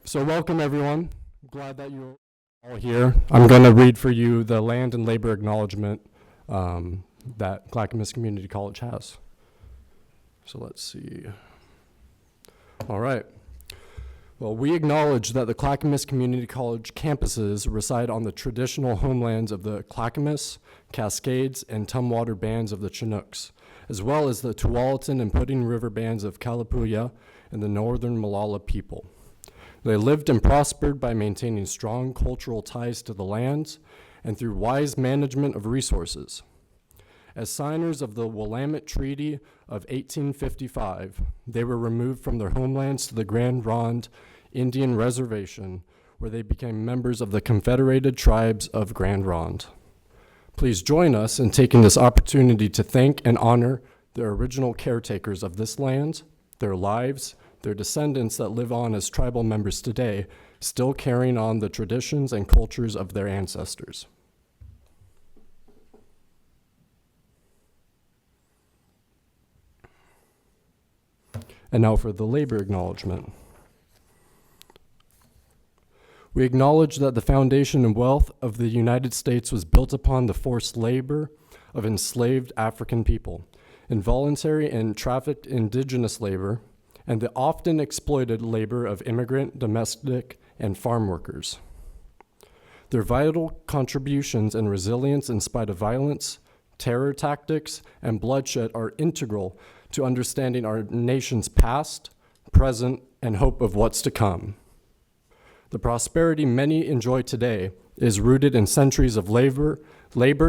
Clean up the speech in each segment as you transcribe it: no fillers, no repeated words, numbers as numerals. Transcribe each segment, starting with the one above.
So welcome everyone. I'm glad that you're all here. I'm going to read for you the land and labor acknowledgement that Clackamas Community College has. So let's see. All right. Well, we acknowledge that the Clackamas Community College campuses reside on the traditional homelands of the Clackamas, Cascades, and Tumwater bands of the Chinooks, as well as the Tualatin and Pudding River bands of Kalapuya and the Northern Molalla people. They lived and prospered by maintaining strong cultural ties to the lands and through wise management of resources. As signers of the Willamette Treaty of 1855, they were removed from their homelands to the Grand Ronde Indian Reservation, where they became members of the Confederated Tribes of Grand Ronde. Please join us in taking this opportunity to thank and honor the original caretakers of this land, their lives, their descendants that live on as tribal members today, still carrying on the traditions and cultures of their ancestors. And now for the labor acknowledgement. We acknowledge that the foundation and wealth of the United States was built upon the forced labor of enslaved African people, involuntary and trafficked indigenous labor, and the often exploited labor of immigrant, domestic, and farm workers. Their vital contributions and resilience in spite of violence, terror tactics, and bloodshed are integral to understanding our nation's past, present, and hope of what's to come. The prosperity many enjoy today is rooted in centuries of labor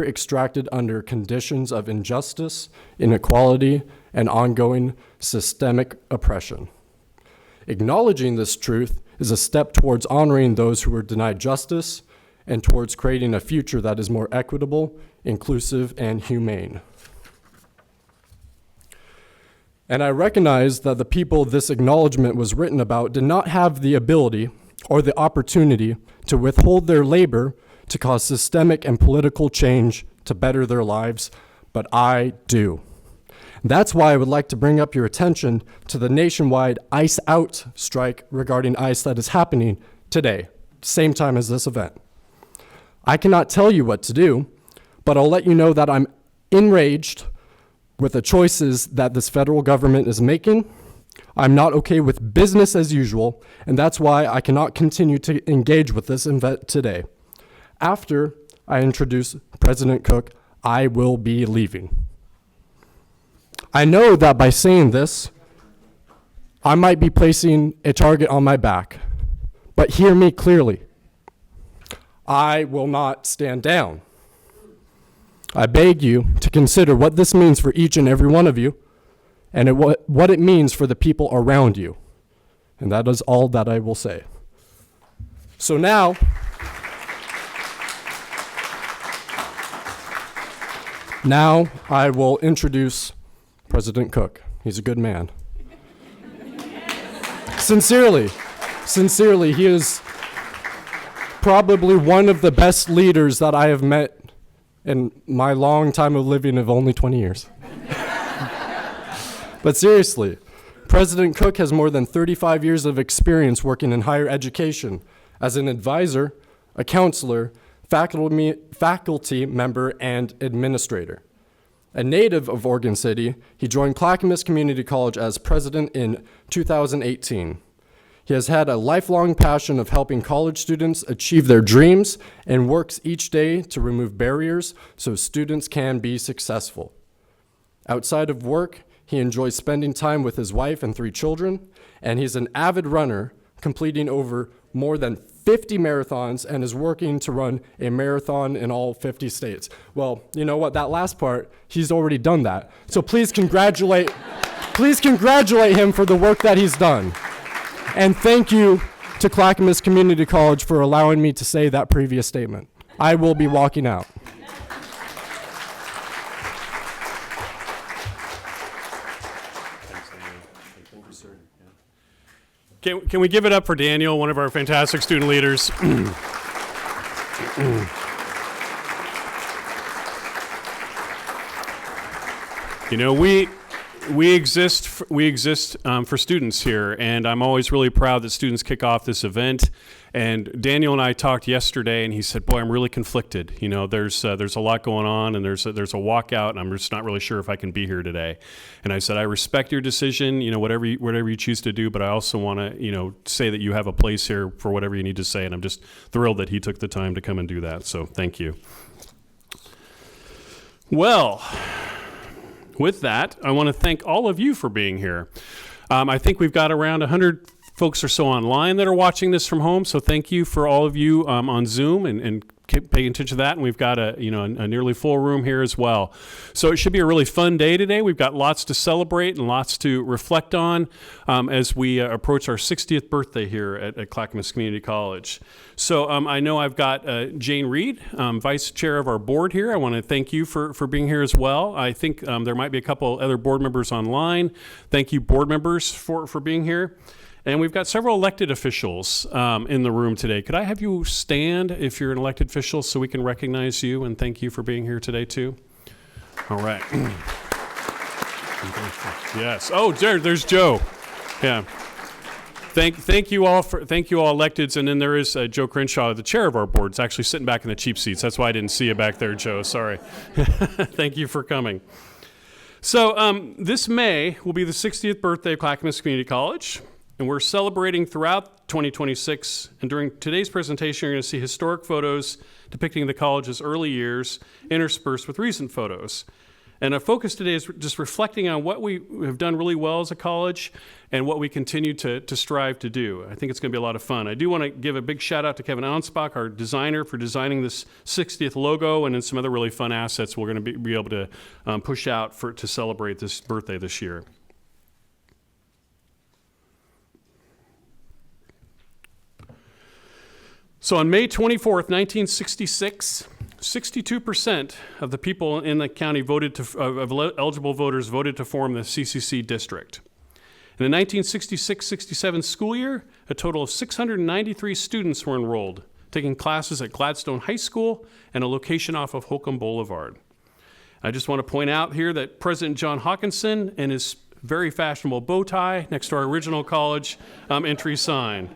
extracted under conditions of injustice, inequality, and ongoing systemic oppression. Acknowledging this truth is a step towards honoring those who were denied justice and towards creating a future that is more equitable, inclusive, and humane. And I recognize that the people this acknowledgement was written about did not have the ability or the opportunity to withhold their labor to cause systemic and political change to better their lives, but I do. That's why I would like to bring up your attention to the nationwide Ice Out strike regarding ice that is happening today, same time as this event. I cannot tell you what to do, but I'll let you know that I'm enraged with the choices that this federal government is making. I'm not okay with business as usual, and that's why I cannot continue to engage with this event today. After I introduce President Cook, I will be leaving. I know that by saying this, I might be placing a target on my back, but hear me clearly. I will not stand down. I beg you to consider what this means for each and every one of you, and what it means for the people around you. And that is all that I will say. So now, I will introduce President Cook. He's a good man. Sincerely, he is probably one of the best leaders that I have met in my long time of living of only 20 years. But seriously, President Cook has more than 35 years of experience working in higher education as an advisor, a counselor, faculty member, and administrator. A native of Oregon City, he joined Clackamas Community College as president in 2018. He has had a lifelong passion of helping college students achieve their dreams and works each day to remove barriers so students can be successful. Outside of work, he enjoys spending time with his wife and 3 children, and he's an avid runner, completing over more than 50 marathons and is working to run a marathon in all 50 states. Well, you know what, that last part, he's already done that. So please congratulate him for the work that he's done. And thank you to Clackamas Community College for allowing me to say that previous statement. I will be walking out. Can we give it up for Daniel, one of our fantastic student leaders? You know, we exist for students here, and I'm always really proud that students kick off this event. And Daniel and I talked yesterday, and he said, "Boy, I'm really conflicted. You know, there's a lot going on, and there's a walkout, and I'm just not really sure if I can be here today." And I said, "I respect your decision. You know, whatever you choose to do, but I also want to say that you have a place here for whatever you need to say." And I'm just thrilled that he took the time to come and do that. So thank you. Well, with that, I want to thank all of you for being here. I think we've got around 100 folks or so online that are watching this from home, so thank you for all of you on Zoom and keep paying attention to that. And we've got a nearly full room here as well. So it should be a really fun day today. We've got lots to celebrate and lots to reflect on as we approach our 60th birthday here at Clackamas Community College. So I know I've got Jane Reed, Vice Chair of our board here. I want to thank you for being here as well. I think there might be a couple other board members online. Thank you, board members, for being here. And we've got several elected officials in the room today. Could I have you stand if you're an elected official so we can recognize you and thank you for being here today too? All right. Yes. Oh, there's Joe. Yeah. Thank you all electeds, and then there is Joe Crenshaw, the chair of our board. It's actually sitting back in the cheap seats. That's why I didn't see you back there, Joe. Sorry. Thank you for coming. So this May will be the 60th birthday of Clackamas Community College. And we're celebrating throughout 2026, and during today's presentation, you're going to see historic photos depicting the college's early years, interspersed with recent photos. And our focus today is just reflecting on what we have done really well as a college and what we continue to strive to do. I think it's going to be a lot of fun. I do want to give a big shout out to Kevin Anspach, our designer, for designing this 60th logo and then some other really fun assets we're going to be able to push out to celebrate this birthday this year. So on May 24th, 1966, 62% of the people in the county of eligible voters voted to form the CCC district. In the 1966-67 school year, a total of 693 students were enrolled, taking classes at Gladstone High School and a location off of Holcomb Boulevard. I just want to point out here that President John Hawkinson and his very fashionable bow tie next to our original college entry sign.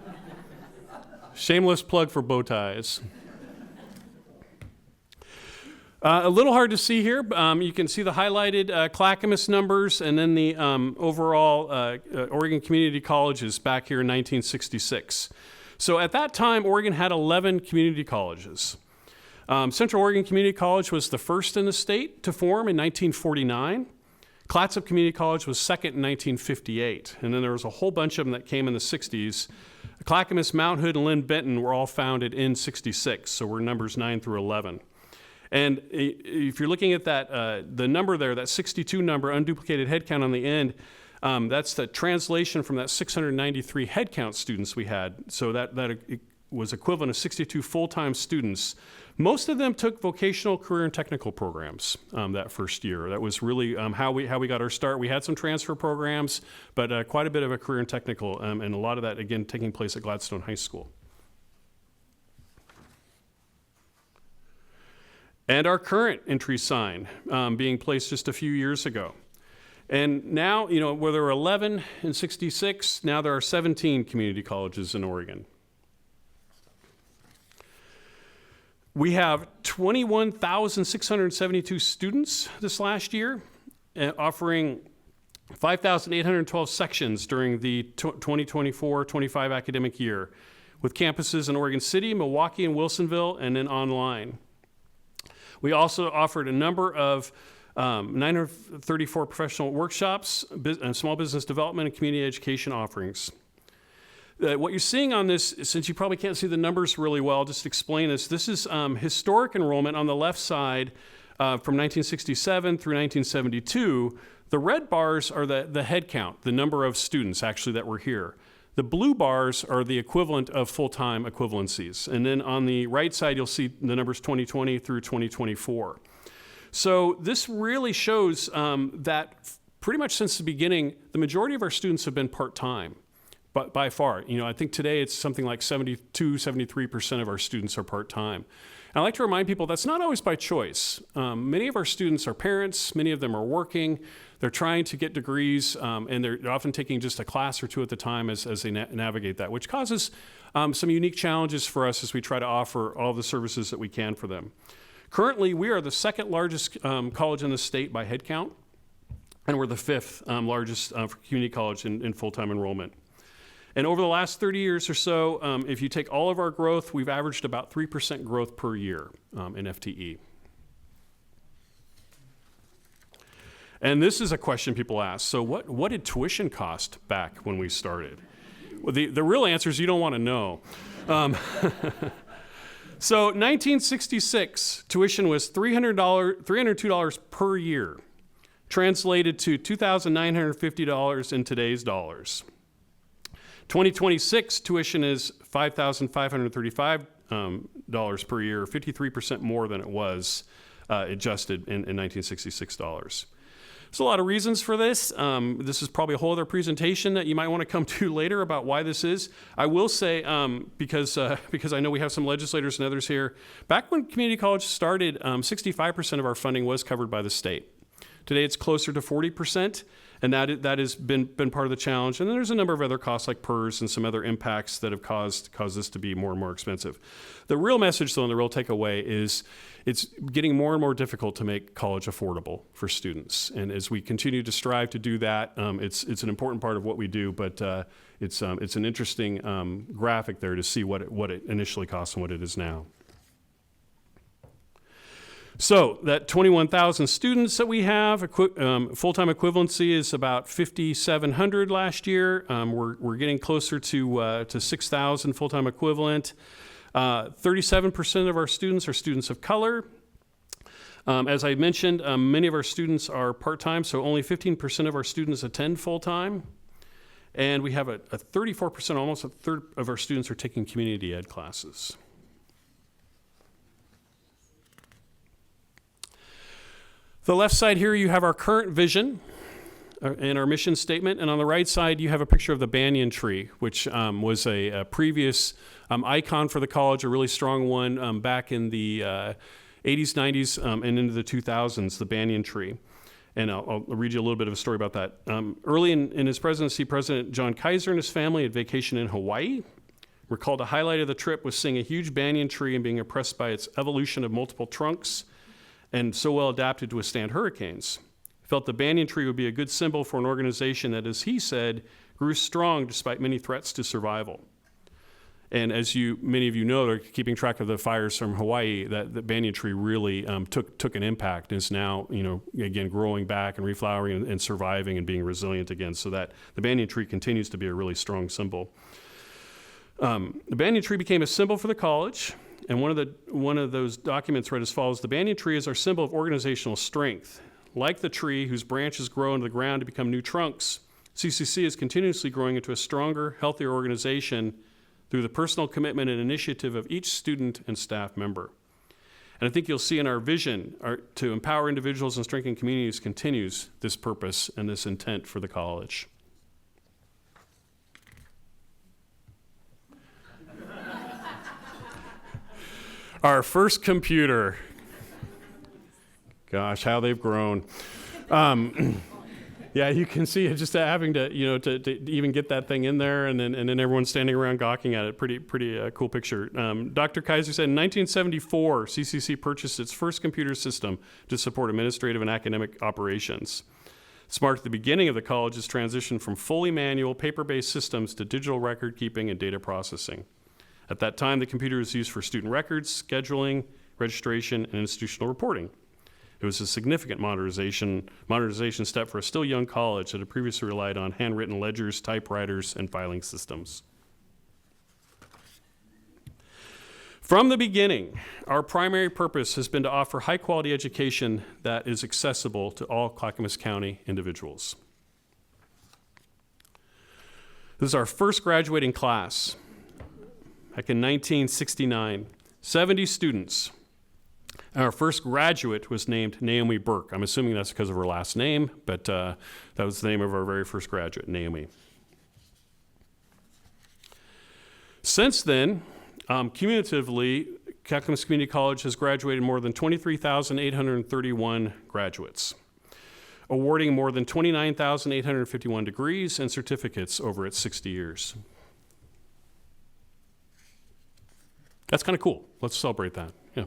Shameless plug for bow ties. A little hard to see here. You can see the highlighted Clackamas numbers and then the overall Oregon Community Colleges back here in 1966. So at that time, Oregon had 11 community colleges. Central Oregon Community College was the first in the state to form in 1949. Clatsop Community College was second in 1958. And then there was a whole bunch of them that came in the 60s. Clackamas, Mount Hood, and Lynn Benton were all founded in 66, so we're numbers 9 through 11. And if you're looking at that, the number there, that 62 number, unduplicated head count on the end, that's the translation from that 693 head count students we had. So that was equivalent of 62 full-time students. Most of them took vocational, career, and technical programs that first year. That was really how we got our start. We had some transfer programs, but quite a bit of a career and technical, and a lot of that, again, taking place at Gladstone High School. And our current entry sign being placed just a few years ago. And now, where there were 11 in 66, now there are 17 community colleges in Oregon. We have 21,672 students this last year, offering 5,812 sections during the 2024-25 academic year, with campuses in Oregon City, Milwaukee, and Wilsonville, and then online. We also offered a number of 934 professional workshops, and small business development, and community education offerings. What you're seeing on this, since you probably can't see the numbers really well, just explain this. This is historic enrollment on the left side from 1967 through 1972. The red bars are the head count, the number of students actually that were here. The blue bars are the equivalent of full-time equivalencies. And then on the right side, you'll see the numbers 2020 through 2024. So this really shows that pretty much since the beginning, the majority of our students have been part-time. But by far, I think today it's something like 72, 73% of our students are part-time. And I like to remind people that's not always by choice. Many of our students are parents, many of them are working, They're trying to get degrees, and they're often taking just a class or two at a time as they navigate that, which causes some unique challenges for us as we try to offer all the services that we can for them. Currently, we are the second largest college in the state by head count, and we're the fifth largest for community college in full-time enrollment. And over the last 30 years or so, if you take all of our growth, we've averaged about 3% growth per year in FTE. And this is a question people ask. So what did tuition cost back when we started? Well, the real answer is you don't want to know. So 1966, tuition was $302 per year, translated to $2,950 in today's dollars. 2026, tuition is $5,535 per year, 53% more than it was adjusted in 1966 dollars. There's a lot of reasons for this. This is probably a whole other presentation that you might want to come to later about why this is. I will say, because I know we have some legislators and others here, back when community college started, 65% of our funding was covered by the state. Today it's closer to 40%, and that has been part of the challenge. And then there's a number of other costs like PERS and some other impacts that have caused this to be more and more expensive. The real message, though, and the real takeaway is it's getting more and more difficult to make college affordable for students. And as we continue to strive to do that, it's an important part of what we do, but it's an interesting graphic there to see what it initially cost and what it is now. So that 21,000 students that we have, full-time equivalency is about 5,700 last year. We're getting closer to 6,000 full-time equivalent. 37% of our students are students of color. As I mentioned, many of our students are part-time, so only 15% of our students attend full-time. And we have a 34%, almost a third of our students are taking community ed classes. The left side here, you have our current vision and our mission statement. And on the right side, you have a picture of the banyan tree, which was a previous icon for the college, a really strong one back in the 80s, 90s, and into the 2000s, the banyan tree. And I'll read you a little bit of a story about that. Early in his presidency, President John Kaiser and his family had vacation in Hawaii. Recalled a highlight of the trip was seeing a huge banyan tree and being impressed by its evolution of multiple trunks and so well adapted to withstand hurricanes. He felt the banyan tree would be a good symbol for an organization that, as he said, grew strong despite many threats to survival. And as many of you know, keeping track of the fires from Hawaii, that the banyan tree really took an impact and is now, again, growing back and reflowering and surviving and being resilient again. So that the banyan tree continues to be a really strong symbol. The banyan tree became a symbol for the college. And one of those documents read as follows: the banyan tree is our symbol of organizational strength. Like the tree whose branches grow into the ground to become new trunks, CCC is continuously growing into a stronger, healthier organization through the personal commitment and initiative of each student and staff member. And I think you'll see in our vision to empower individuals and strengthen communities continues this purpose and this intent for the college. Our first computer. Gosh, how they've grown. Yeah, you can see it just having to, to even get that thing in there, and then everyone standing around gawking at it. Pretty cool picture. Dr. Kaiser said in 1974, CCC purchased its first computer system to support administrative and academic operations. This marked the beginning of the college's transition from fully manual, paper-based systems to digital record keeping and data processing. At that time, the computer was used for student records, scheduling, registration, and institutional reporting. It was a significant modernization step for a still young college that had previously relied on handwritten ledgers, typewriters, and filing systems. From the beginning, our primary purpose has been to offer high-quality education that is accessible to all Clackamas County individuals. This is our first graduating class. Back in 1969, 70 students. And our first graduate was named Naomi Burke. I'm assuming that's because of her last name, but that was the name of our very first graduate, Naomi. Since then, cumulatively, Clackamas Community College has graduated more than 23,831 graduates. awarding more than 29,851 degrees and certificates over its 60 years. That's kind of cool. Let's celebrate that. Yeah.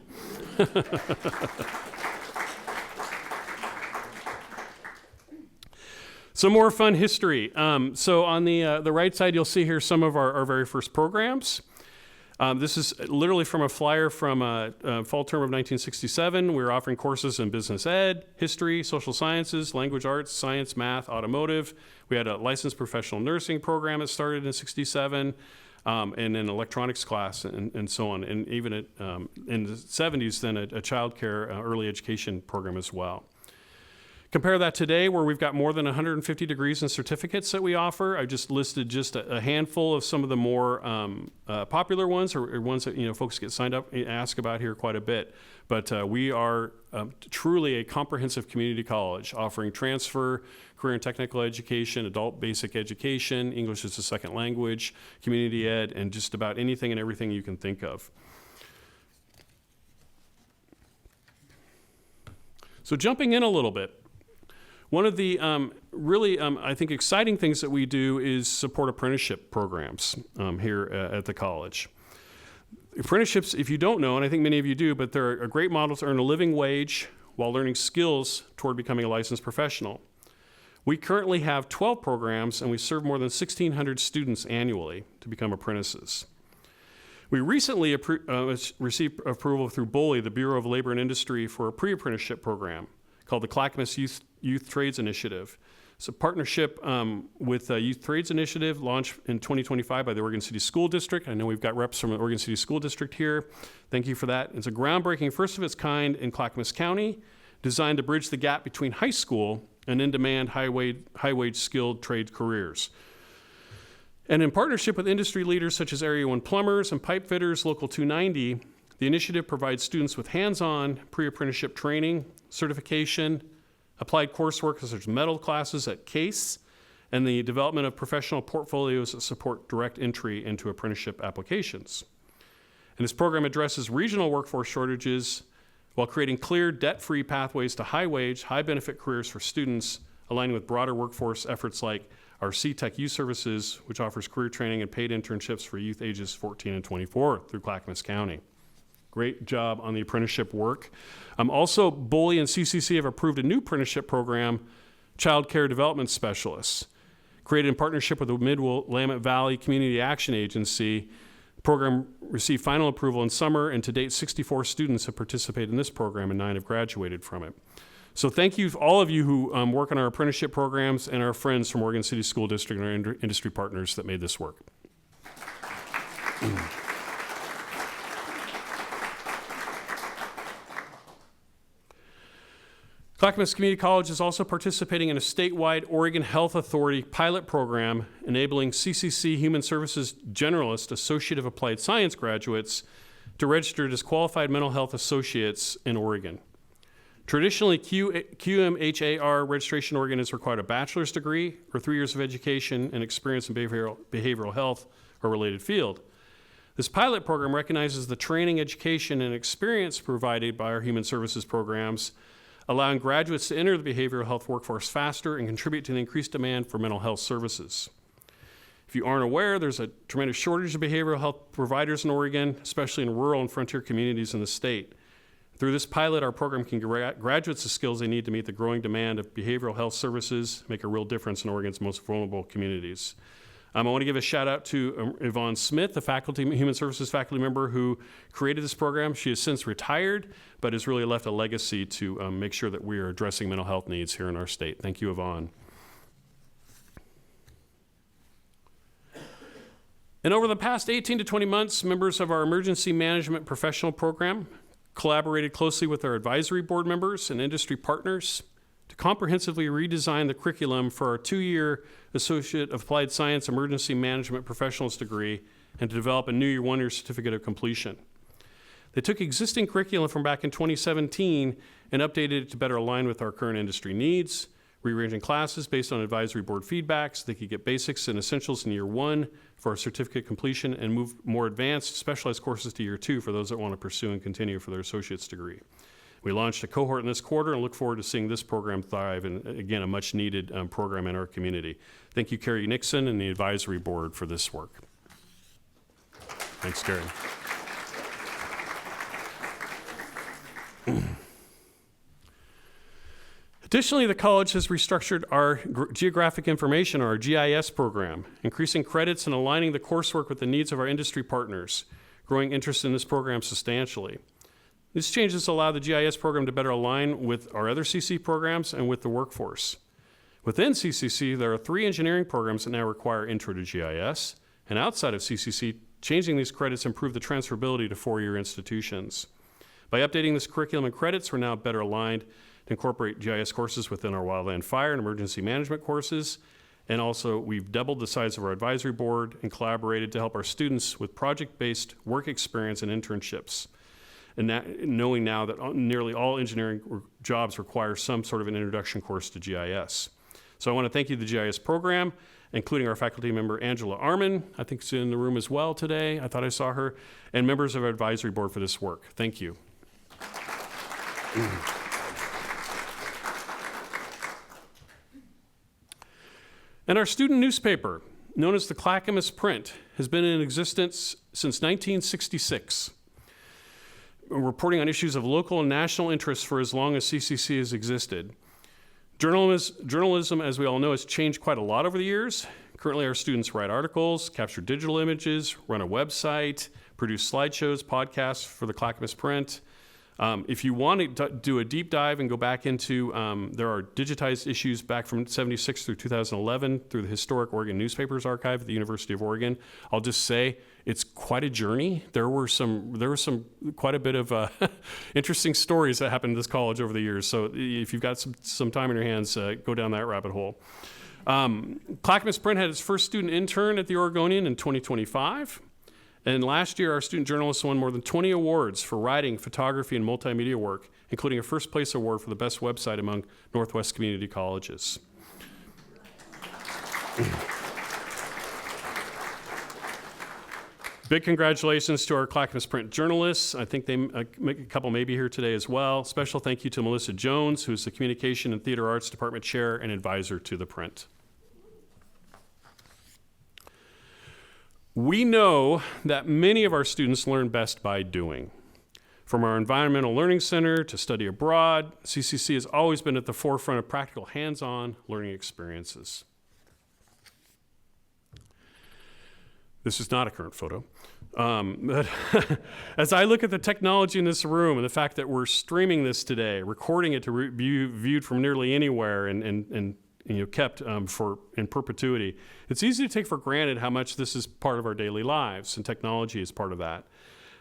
Some more fun history. So on the right side, you'll see here some of our very first programs. This is literally from a flyer from fall term of 1967. We were offering courses in business ed, history, social sciences, language arts, science, math, automotive. We had a licensed professional nursing program that started in 67, and an electronics class and so on. And even in the 70s, then a child care early education program as well. Compare that today, where we've got more than 150 degrees and certificates that we offer. I just listed just a handful of some of the more popular ones, or ones that folks get signed up and ask about here quite a bit. But we are truly a comprehensive community college, offering transfer, career and technical education, adult basic education, English as a second language, community ed, and just about anything and everything you can think of. So jumping in a little bit. One of the really, I think, exciting things that we do is support apprenticeship programs here at the college. Apprenticeships, if you don't know, and I think many of you do, but they're a great model to earn a living wage while learning skills toward becoming a licensed professional. We currently have 12 programs, and we serve more than 1,600 students annually to become apprentices. We recently received approval through BOLI, the Bureau of Labor and Industry, for a pre-apprenticeship program called the Clackamas Youth Trades Initiative. It's a partnership with Youth Trades Initiative, launched in 2025 by the Oregon City School District. I know we've got reps from the Oregon City School District here. Thank you for that. It's a groundbreaking, first of its kind in Clackamas County, designed to bridge the gap between high school and in-demand, high-wage skilled trade careers. And in partnership with industry leaders such as Area 1 plumbers and pipe fitters, Local 290, the initiative provides students with hands-on pre-apprenticeship training, certification, applied coursework such as metal classes at CASE, and the development of professional portfolios that support direct entry into apprenticeship applications. And this program addresses regional workforce shortages while creating clear, debt-free pathways to high-wage, high-benefit careers for students, aligning with broader workforce efforts like our C-Tech Youth Services, which offers career training and paid internships for youth ages 14 and 24 through Clackamas County. Great job on the apprenticeship work. Also, BOLI and CCC have approved a new apprenticeship program, Child Care Development Specialists, created in partnership with the Mid-Willamette Valley Community Action Agency. The program received final approval in summer, and to date, 64 students have participated in this program, and 9 have graduated from it. So thank you, all of you who work on our apprenticeship programs, and our friends from Oregon City School District and our industry partners that made this work. Clackamas Community College is also participating in a statewide Oregon Health Authority pilot program enabling CCC Human Services Generalist Associate of Applied Science graduates to register as qualified mental health associates in Oregon. Traditionally, QMHAR registration in Oregon has required a bachelor's degree or 3 years of education and experience in behavioral health or related field. This pilot program recognizes the training, education, and experience provided by our human services programs, allowing graduates to enter the behavioral health workforce faster and contribute to the increased demand for mental health services. If you aren't aware, there's a tremendous shortage of behavioral health providers in Oregon, especially in rural and frontier communities in the state. Through this pilot, our program can give graduates the skills they need to meet the growing demand of behavioral health services, make a real difference in Oregon's most vulnerable communities. I want to give a shout out to Yvonne Smith, the human services faculty member who created this program. She has since retired, but has really left a legacy to make sure that we are addressing mental health needs here in our state. Thank you, Yvonne. And over the past 18 to 20 months, members of our emergency management professional program collaborated closely with our advisory board members and industry partners to comprehensively redesign the curriculum for our 2-year Associate of Applied Science Emergency Management Professionals degree and to develop a new 1-year certificate of completion. They took existing curriculum from back in 2017 and updated it to better align with our current industry needs, rearranging classes based on advisory board feedback so they could get basics and essentials in year 1 for our certificate completion and move more advanced specialized courses to year 2 for those that want to pursue and continue for their associate's degree. We launched a cohort in this quarter and look forward to seeing this program thrive, and again, a much needed program in our community. Thank you, Carrie Nixon and the advisory board for this work. Thanks, Carrie. Additionally, the college has restructured our geographic information, or our GIS program, increasing credits and aligning the coursework with the needs of our industry partners, growing interest in this program substantially. These changes allow the GIS program to better align with our other CC programs and with the workforce. Within CCC, there are 3 engineering programs that now require Intro to GIS, and outside of CCC, changing these credits improve the transferability to 4-year institutions. By updating this curriculum and credits, we're now better aligned to incorporate GIS courses within our wildland fire and emergency management courses, and also we've doubled the size of our advisory board and collaborated to help our students with project-based work experience and internships. And knowing now that nearly all engineering jobs require some sort of an introduction course to GIS. So I want to thank you to the GIS program, including our faculty member Angela Arman, I think she's in the room as well today, I thought I saw her, and members of our advisory board for this work. Thank you. And our student newspaper, known as the Clackamas Print, has been in existence since 1966. Reporting on issues of local and national interest for as long as CCC has existed. Journalism, as we all know, has changed quite a lot over the years. Currently, our students write articles, capture digital images, run a website, produce slideshows, podcasts for the Clackamas Print. If you want to do a deep dive and go back into, there are digitized issues back from 76 through 2011 through the Historic Oregon Newspapers Archive at the University of Oregon. I'll just say it's quite a journey. There was quite a bit of interesting stories that happened in this college over the years. So if you've got some time in your hands, go down that rabbit hole. Clackamas Print had its first student intern at the Oregonian in 2025. And last year, our student journalists won more than 20 awards for writing, photography, and multimedia work, including a first place award for the best website among Northwest community colleges. Big congratulations to our Clackamas Print journalists. I think a couple may be here today as well. Special thank you to Melissa Jones, who's the Communication and Theater Arts Department Chair and Advisor to the Print. We know that many of our students learn best by doing. From our Environmental Learning Center to Study Abroad, CCC has always been at the forefront of practical hands-on learning experiences. This is not a current photo. But as I look at the technology in this room and the fact that we're streaming this today, recording it to be viewed from nearly anywhere and kept in perpetuity, it's easy to take for granted how much this is part of our daily lives, and technology is part of that.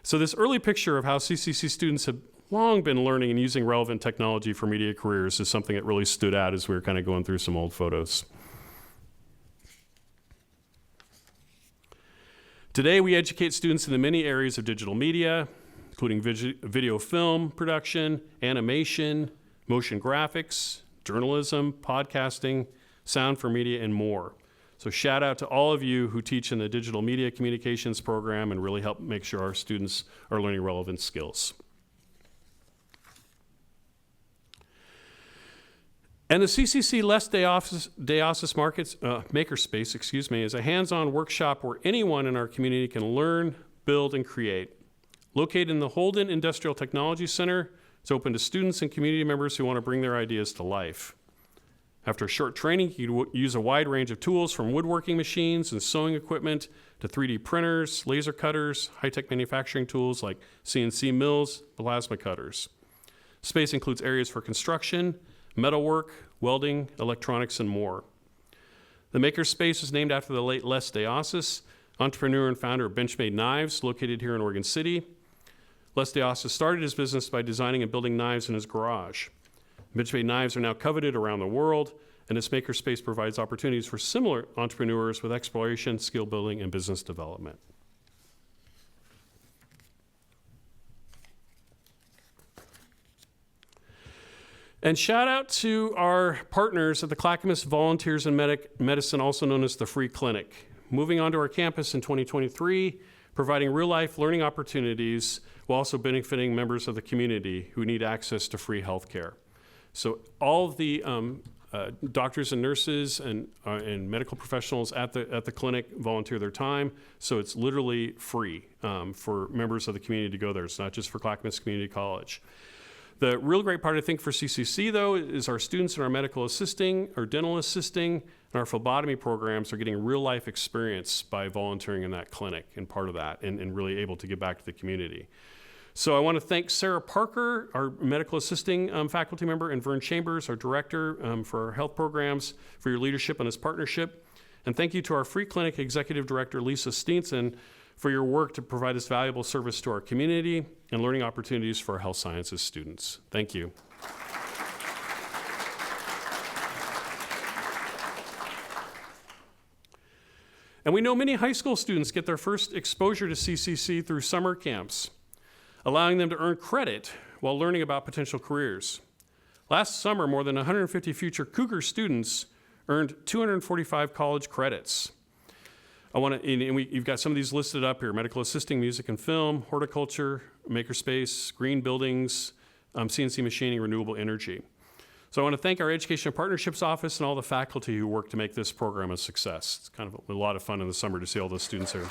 So this early picture of how CCC students have long been learning and using relevant technology for media careers is something that really stood out as we were kind of going through some old photos. Today, we educate students in the many areas of digital media, including video film production, animation, motion graphics, journalism, podcasting, sound for media, and more. So shout out to all of you who teach in the digital media communications program and really help make sure our students are learning relevant skills. And the CCC Les Deosis Makerspace, is a hands-on workshop where anyone in our community can learn, build, and create. Located in the Holden Industrial Technology Center, it's open to students and community members who want to bring their ideas to life. After a short training, you can use a wide range of tools from woodworking machines and sewing equipment to 3D printers, laser cutters, high-tech manufacturing tools like CNC mills, plasma cutters. Space includes areas for construction, metalwork, welding, electronics, and more. The Makerspace is named after the late Les Deosis, entrepreneur and founder of Benchmade Knives, located here in Oregon City. Les Deosis started his business by designing and building knives in his garage. Benchmade knives are now coveted around the world, and this makerspace provides opportunities for similar entrepreneurs with exploration, skill building, and business development. And shout out to our partners at the Clackamas Volunteers in Medicine, also known as the Free Clinic. Moving onto our campus in 2023, providing real-life learning opportunities while also benefiting members of the community who need access to free health care. So all of the doctors and nurses and medical professionals at the clinic volunteer their time, so it's literally free for members of the community to go there. It's not just for Clackamas Community College. The real great part, I think, for CCC, though, is our students in our medical assisting, our dental assisting, and our phlebotomy programs are getting real-life experience by volunteering in that clinic and part of that and really able to give back to the community. So I want to thank Sarah Parker, our medical assisting faculty member, and Vern Chambers, our director for our health programs, for your leadership on this partnership. And thank you to our free clinic executive director, Lisa Steenson, for your work to provide this valuable service to our community and learning opportunities for our health sciences students. Thank you. And we know many high school students get their first exposure to CCC through summer camps, allowing them to earn credit while learning about potential careers. Last summer, more than 150 future Cougar students earned 245 college credits. You've got some of these listed up here: medical assisting, music and film, horticulture, makerspace, green buildings, CNC machining, renewable energy. So I want to thank our Education and Partnerships Office and all the faculty who worked to make this program a success. It's kind of a lot of fun in the summer to see all those students here.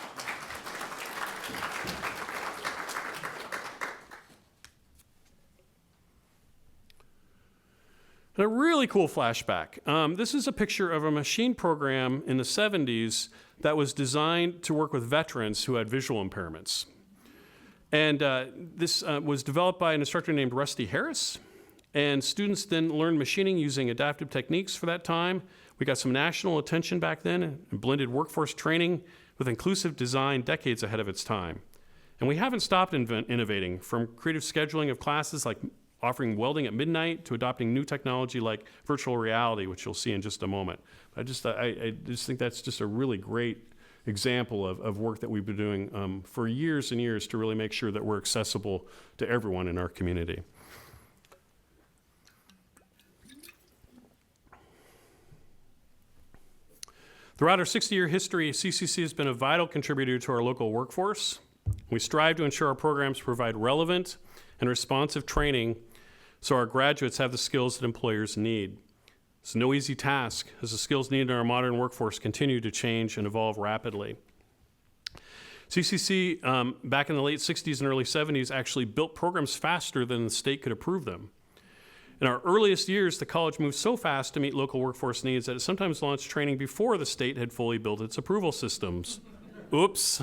And a really cool flashback. This is a picture of a machine program in the 70s that was designed to work with veterans who had visual impairments. And this was developed by an instructor named Rusty Harris. And students then learned machining using adaptive techniques for that time. We got some national attention back then and blended workforce training with inclusive design decades ahead of its time. And we haven't stopped innovating, from creative scheduling of classes like offering welding at midnight to adopting new technology like virtual reality, which you'll see in just a moment. I just think that's just a really great example of work that we've been doing for years and years to really make sure that we're accessible to everyone in our community. Throughout our 60-year history, CCC has been a vital contributor to our local workforce. We strive to ensure our programs provide relevant and responsive training so our graduates have the skills that employers need. It's no easy task, as the skills needed in our modern workforce continue to change and evolve rapidly. CCC, back in the late 60s and early 70s, actually built programs faster than the state could approve them. In our earliest years, the college moved so fast to meet local workforce needs that it sometimes launched training before the state had fully built its approval systems. Oops.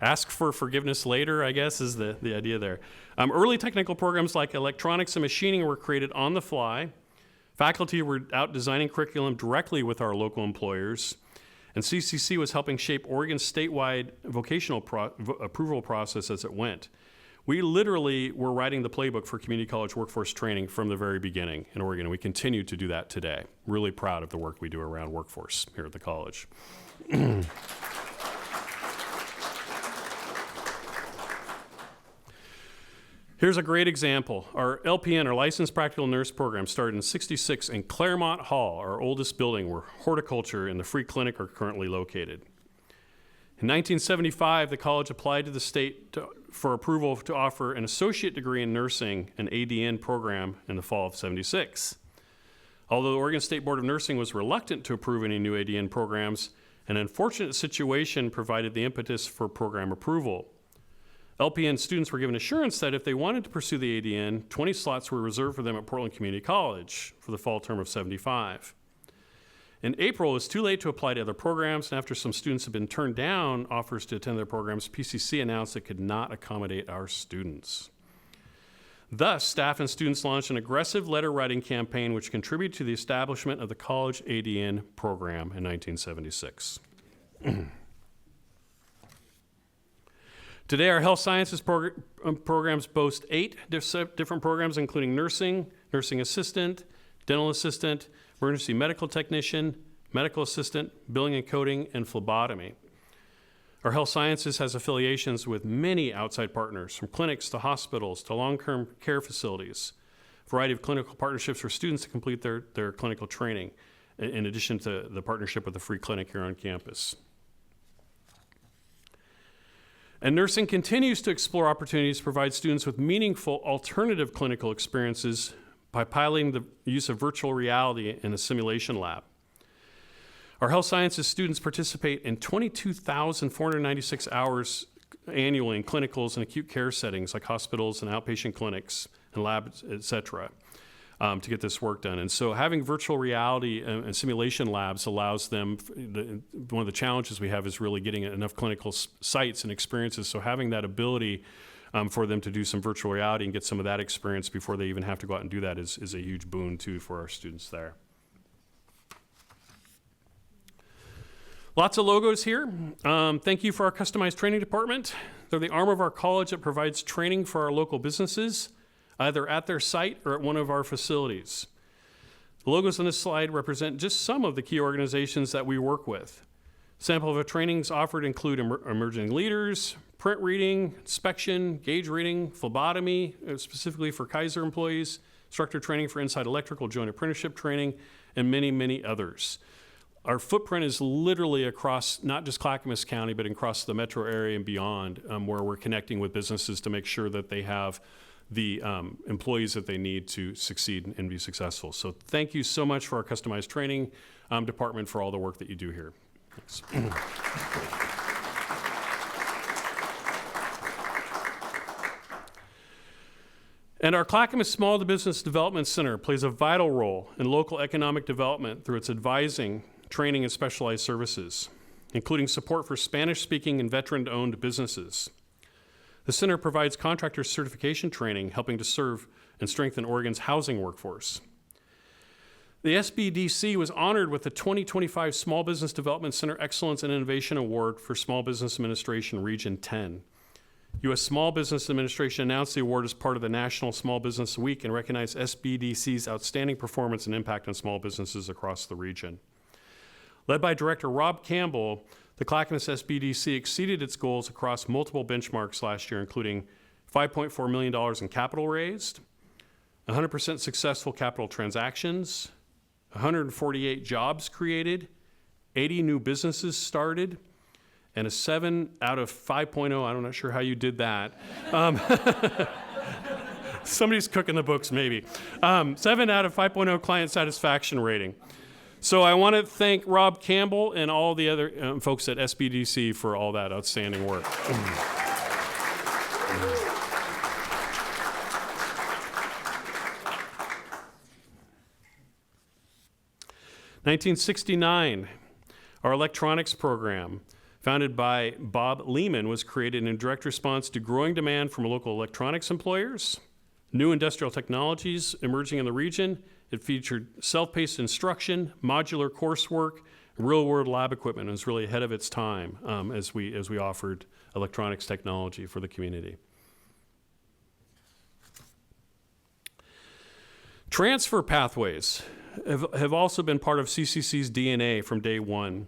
Ask for forgiveness later, I guess, is the idea there. Early technical programs like electronics and machining were created on the fly. Faculty were out designing curriculum directly with our local employers, and CCC was helping shape Oregon's statewide vocational approval process as it went. We literally were writing the playbook for community college workforce training from the very beginning in Oregon, and we continue to do that today. Really proud of the work we do around workforce here at the college. Here's a great example. Our LPN, our Licensed Practical Nurse program, started in '66 in Claremont Hall, our oldest building where horticulture and the free clinic are currently located. In 1975, the college applied to the state for approval to offer an associate degree in nursing, an ADN program, in the fall of '76. Although the Oregon State Board of Nursing was reluctant to approve any new ADN programs, an unfortunate situation provided the impetus for program approval. LPN students were given assurance that if they wanted to pursue the ADN, 20 slots were reserved for them at Portland Community College for the fall term of '75. In April, it was too late to apply to other programs, and after some students had been turned down offers to attend their programs, PCC announced it could not accommodate our students. Thus, staff and students launched an aggressive letter writing campaign which contributed to the establishment of the college ADN program in 1976. Today, our health sciences programs boast 8 different programs, including nursing, nursing assistant, dental assistant, emergency medical technician, medical assistant, billing and coding, and phlebotomy. Our health sciences has affiliations with many outside partners, from clinics to hospitals to long-term care facilities, a variety of clinical partnerships for students to complete their clinical training, in addition to the partnership with the free clinic here on campus. And nursing continues to explore opportunities to provide students with meaningful alternative clinical experiences by piloting the use of virtual reality in a simulation lab. Our health sciences students participate in 22,496 hours annually in clinicals and acute care settings like hospitals and outpatient clinics and labs, et cetera, to get this work done. And so having virtual reality and simulation labs allows them, one of the challenges we have is really getting enough clinical sites and experiences. So having that ability for them to do some virtual reality and get some of that experience before they even have to go out and do that is a huge boon too for our students there. Lots of logos here. Thank you for our customized training department. They're the arm of our college that provides training for our local businesses, either at their site or at one of our facilities. The logos on this slide represent just some of the key organizations that we work with. Sample of the trainings offered include emerging leaders, print reading, inspection, gauge reading, phlebotomy, specifically for Kaiser employees, instructor training for inside electrical, joint apprenticeship training, and many, many others. Our footprint is literally across not just Clackamas County, but across the metro area and beyond, where we're connecting with businesses to make sure that they have the employees that they need to succeed and be successful. So thank you so much for our customized training department for all the work that you do here. Thanks. And our Clackamas Small Business Development Center plays a vital role in local economic development through its advising, training, and specialized services, including support for Spanish-speaking and veteran-owned businesses. The center provides contractor certification training, helping to serve and strengthen Oregon's housing workforce. The SBDC was honored with the 2025 Small Business Development Center Excellence and Innovation Award for Small Business Administration Region 10. U.S. Small Business Administration announced the award as part of the National Small Business Week and recognized SBDC's outstanding performance and impact on small businesses across the region. Led by Director Rob Campbell, the Clackamas SBDC exceeded its goals across multiple benchmarks last year, including $5.4 million in capital raised, 100% successful capital transactions, 148 jobs created, 80 new businesses started, and a 7 out of 5.0, I'm not sure how you did that. Somebody's cooking the books, maybe. 7 out of 5.0 client satisfaction rating. So I want to thank Rob Campbell and all the other folks at SBDC for all that outstanding work. (1969), our electronics program, founded by Bob Lehman, was created in direct response to growing demand from local electronics employers, new industrial technologies emerging in the region. It featured self-paced instruction, modular coursework, real-world lab equipment. It was really ahead of its time as we offered electronics technology for the community. Transfer pathways have also been part of CCC's DNA from day one.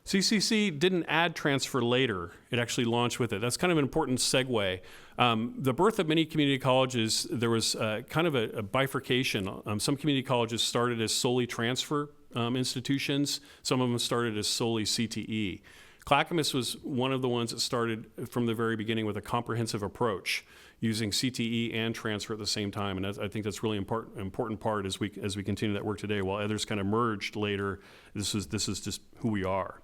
CCC didn't add transfer later. It actually launched with it. That's kind of an important segue. The birth of many community colleges, there was kind of a bifurcation. Some community colleges started as solely transfer institutions. Some of them started as solely CTE. Clackamas was one of the ones that started from the very beginning with a comprehensive approach, using CTE and transfer at the same time. And I think that's really important part as we continue that work today. While others kind of merged later, this is just who we are.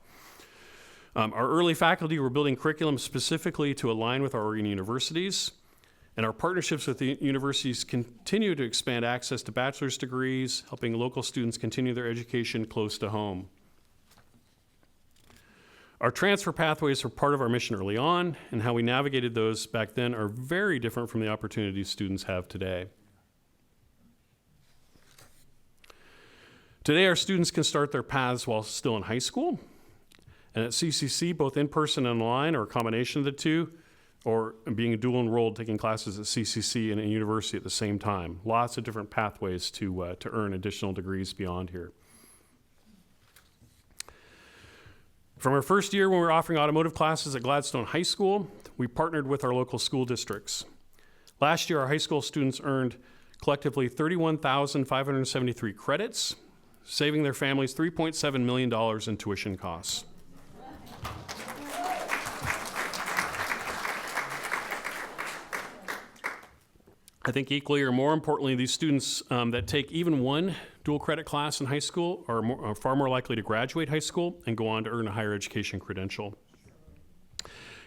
Our early faculty were building curriculum specifically to align with our Oregon universities, and our partnerships with the universities continue to expand access to bachelor's degrees, helping local students continue their education close to home. Our transfer pathways were part of our mission early on, and how we navigated those back then are very different from the opportunities students have today. Today, our students can start their paths while still in high school. And at CCC, both in person and online, or a combination of the two, or being dual enrolled, taking classes at CCC and a university at the same time. Lots of different pathways to earn additional degrees beyond here. From our first year when we were offering automotive classes at Gladstone High School, we partnered with our local school districts. Last year, our high school students earned collectively 31,573 credits, saving their families $3.7 million in tuition costs. I think equally or more importantly, these students that take even one dual credit class in high school are far more likely to graduate high school and go on to earn a higher education credential.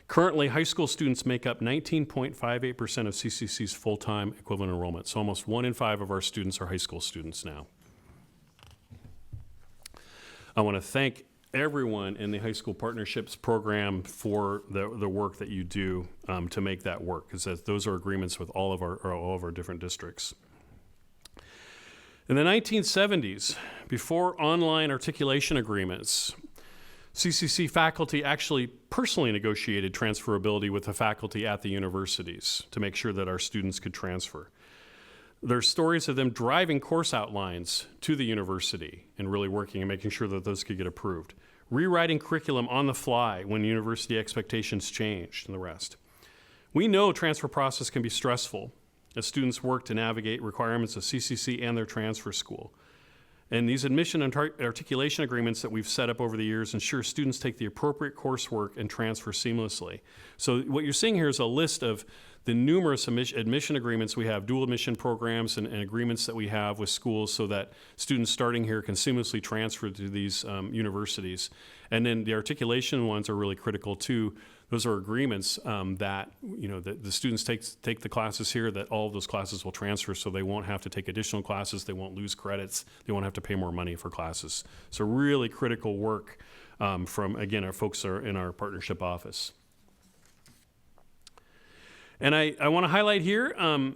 Currently, high school students make up 19.58% of CCC's full-time equivalent enrollment. So almost 1 in 5 of our students are high school students now. I want to thank everyone in the High School Partnerships Program for the work that you do to make that work, because those are agreements with all of our different districts. In the 1970s, before online articulation agreements, CCC faculty actually personally negotiated transferability with the faculty at the universities to make sure that our students could transfer. There's stories of them driving course outlines to the university and really working and making sure that those could get approved. Rewriting curriculum on the fly when university expectations changed and the rest. We know transfer process can be stressful as students work to navigate requirements of CCC and their transfer school. And these admission and articulation agreements that we've set up over the years ensure students take the appropriate coursework and transfer seamlessly. So what you're seeing here is a list of the numerous admission agreements we have, dual admission programs and agreements that we have with schools so that students starting here can seamlessly transfer to these universities. And then the articulation ones are really critical too. Those are agreements that the students take the classes here, that all of those classes will transfer, so they won't have to take additional classes, they won't lose credits, they won't have to pay more money for classes. So really critical work from, again, our folks are in our partnership office. And I want to highlight here,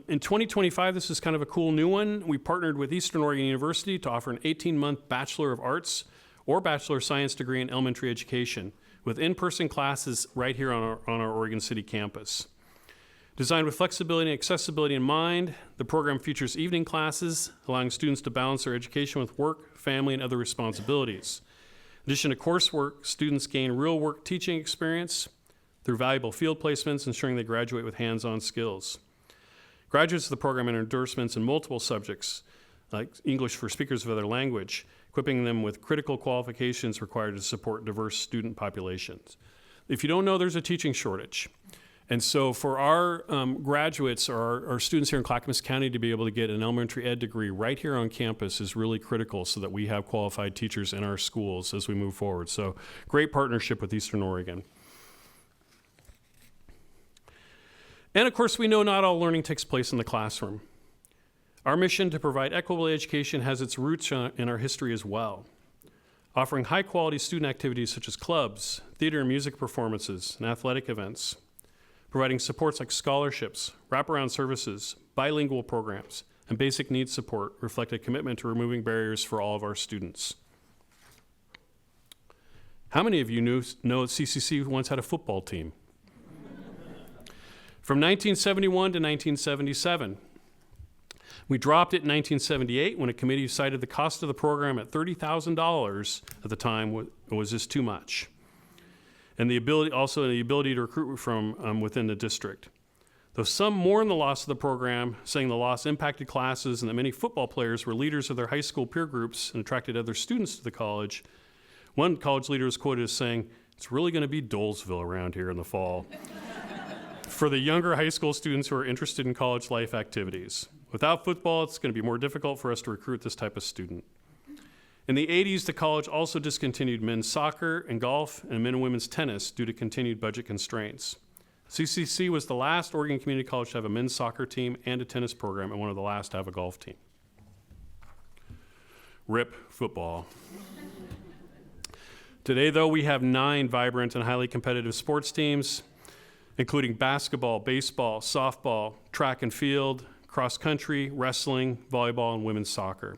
in 2025, this is kind of a cool new one. We partnered with Eastern Oregon University to offer an 18-month Bachelor of Arts or Bachelor of Science degree in elementary education with in-person classes right here on our Oregon City campus. Designed with flexibility and accessibility in mind, the program features evening classes, allowing students to balance their education with work, family, and other responsibilities. In addition to coursework, students gain real work teaching experience through valuable field placements, ensuring they graduate with hands-on skills. Graduates of the program earn endorsements in multiple subjects, like English for speakers of other language, equipping them with critical qualifications required to support diverse student populations. If you don't know, there's a teaching shortage. And so for our graduates or our students here in Clackamas County to be able to get an elementary ed degree right here on campus is really critical so that we have qualified teachers in our schools as we move forward. So great partnership with Eastern Oregon. And of course, we know not all learning takes place in the classroom. Our mission to provide equitable education has its roots in our history as well, offering high-quality student activities such as clubs, theater and music performances, and athletic events, providing supports like scholarships, wraparound services, bilingual programs, and basic needs support reflect a commitment to removing barriers for all of our students. How many of you know CCC once had a football team? From 1971 to 1977. We dropped it in 1978 when a committee cited the cost of the program at $30,000 at the time was just too much. And the ability to recruit from within the district. Though some mourned the loss of the program, saying the loss impacted classes and that many football players were leaders of their high school peer groups and attracted other students to the college, one college leader was quoted as saying, "It's really going to be Dolesville around here in the fall." For the younger high school students who are interested in college life activities. Without football, it's going to be more difficult for us to recruit this type of student. In the 80s, the college also discontinued men's soccer and golf and men and women's tennis due to continued budget constraints. CCC was the last Oregon Community College to have a men's soccer team and a tennis program, and one of the last to have a golf team. RIP football. Today, though, we have 9 vibrant and highly competitive sports teams, including basketball, baseball, softball, track and field, cross country, wrestling, volleyball, and women's soccer.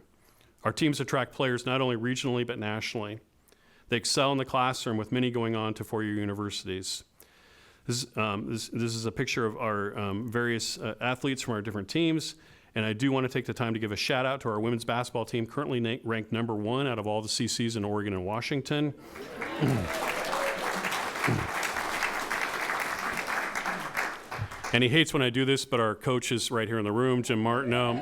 Our teams attract players not only regionally but nationally. They excel in the classroom, with many going on to four-year universities. This is a picture of our various athletes from our different teams, and I do want to take the time to give a shout out to our women's basketball team, currently ranked number 1 out of all the CCs in Oregon and Washington. And he hates when I do this, but our coach is right here in the room, Jim Martineau.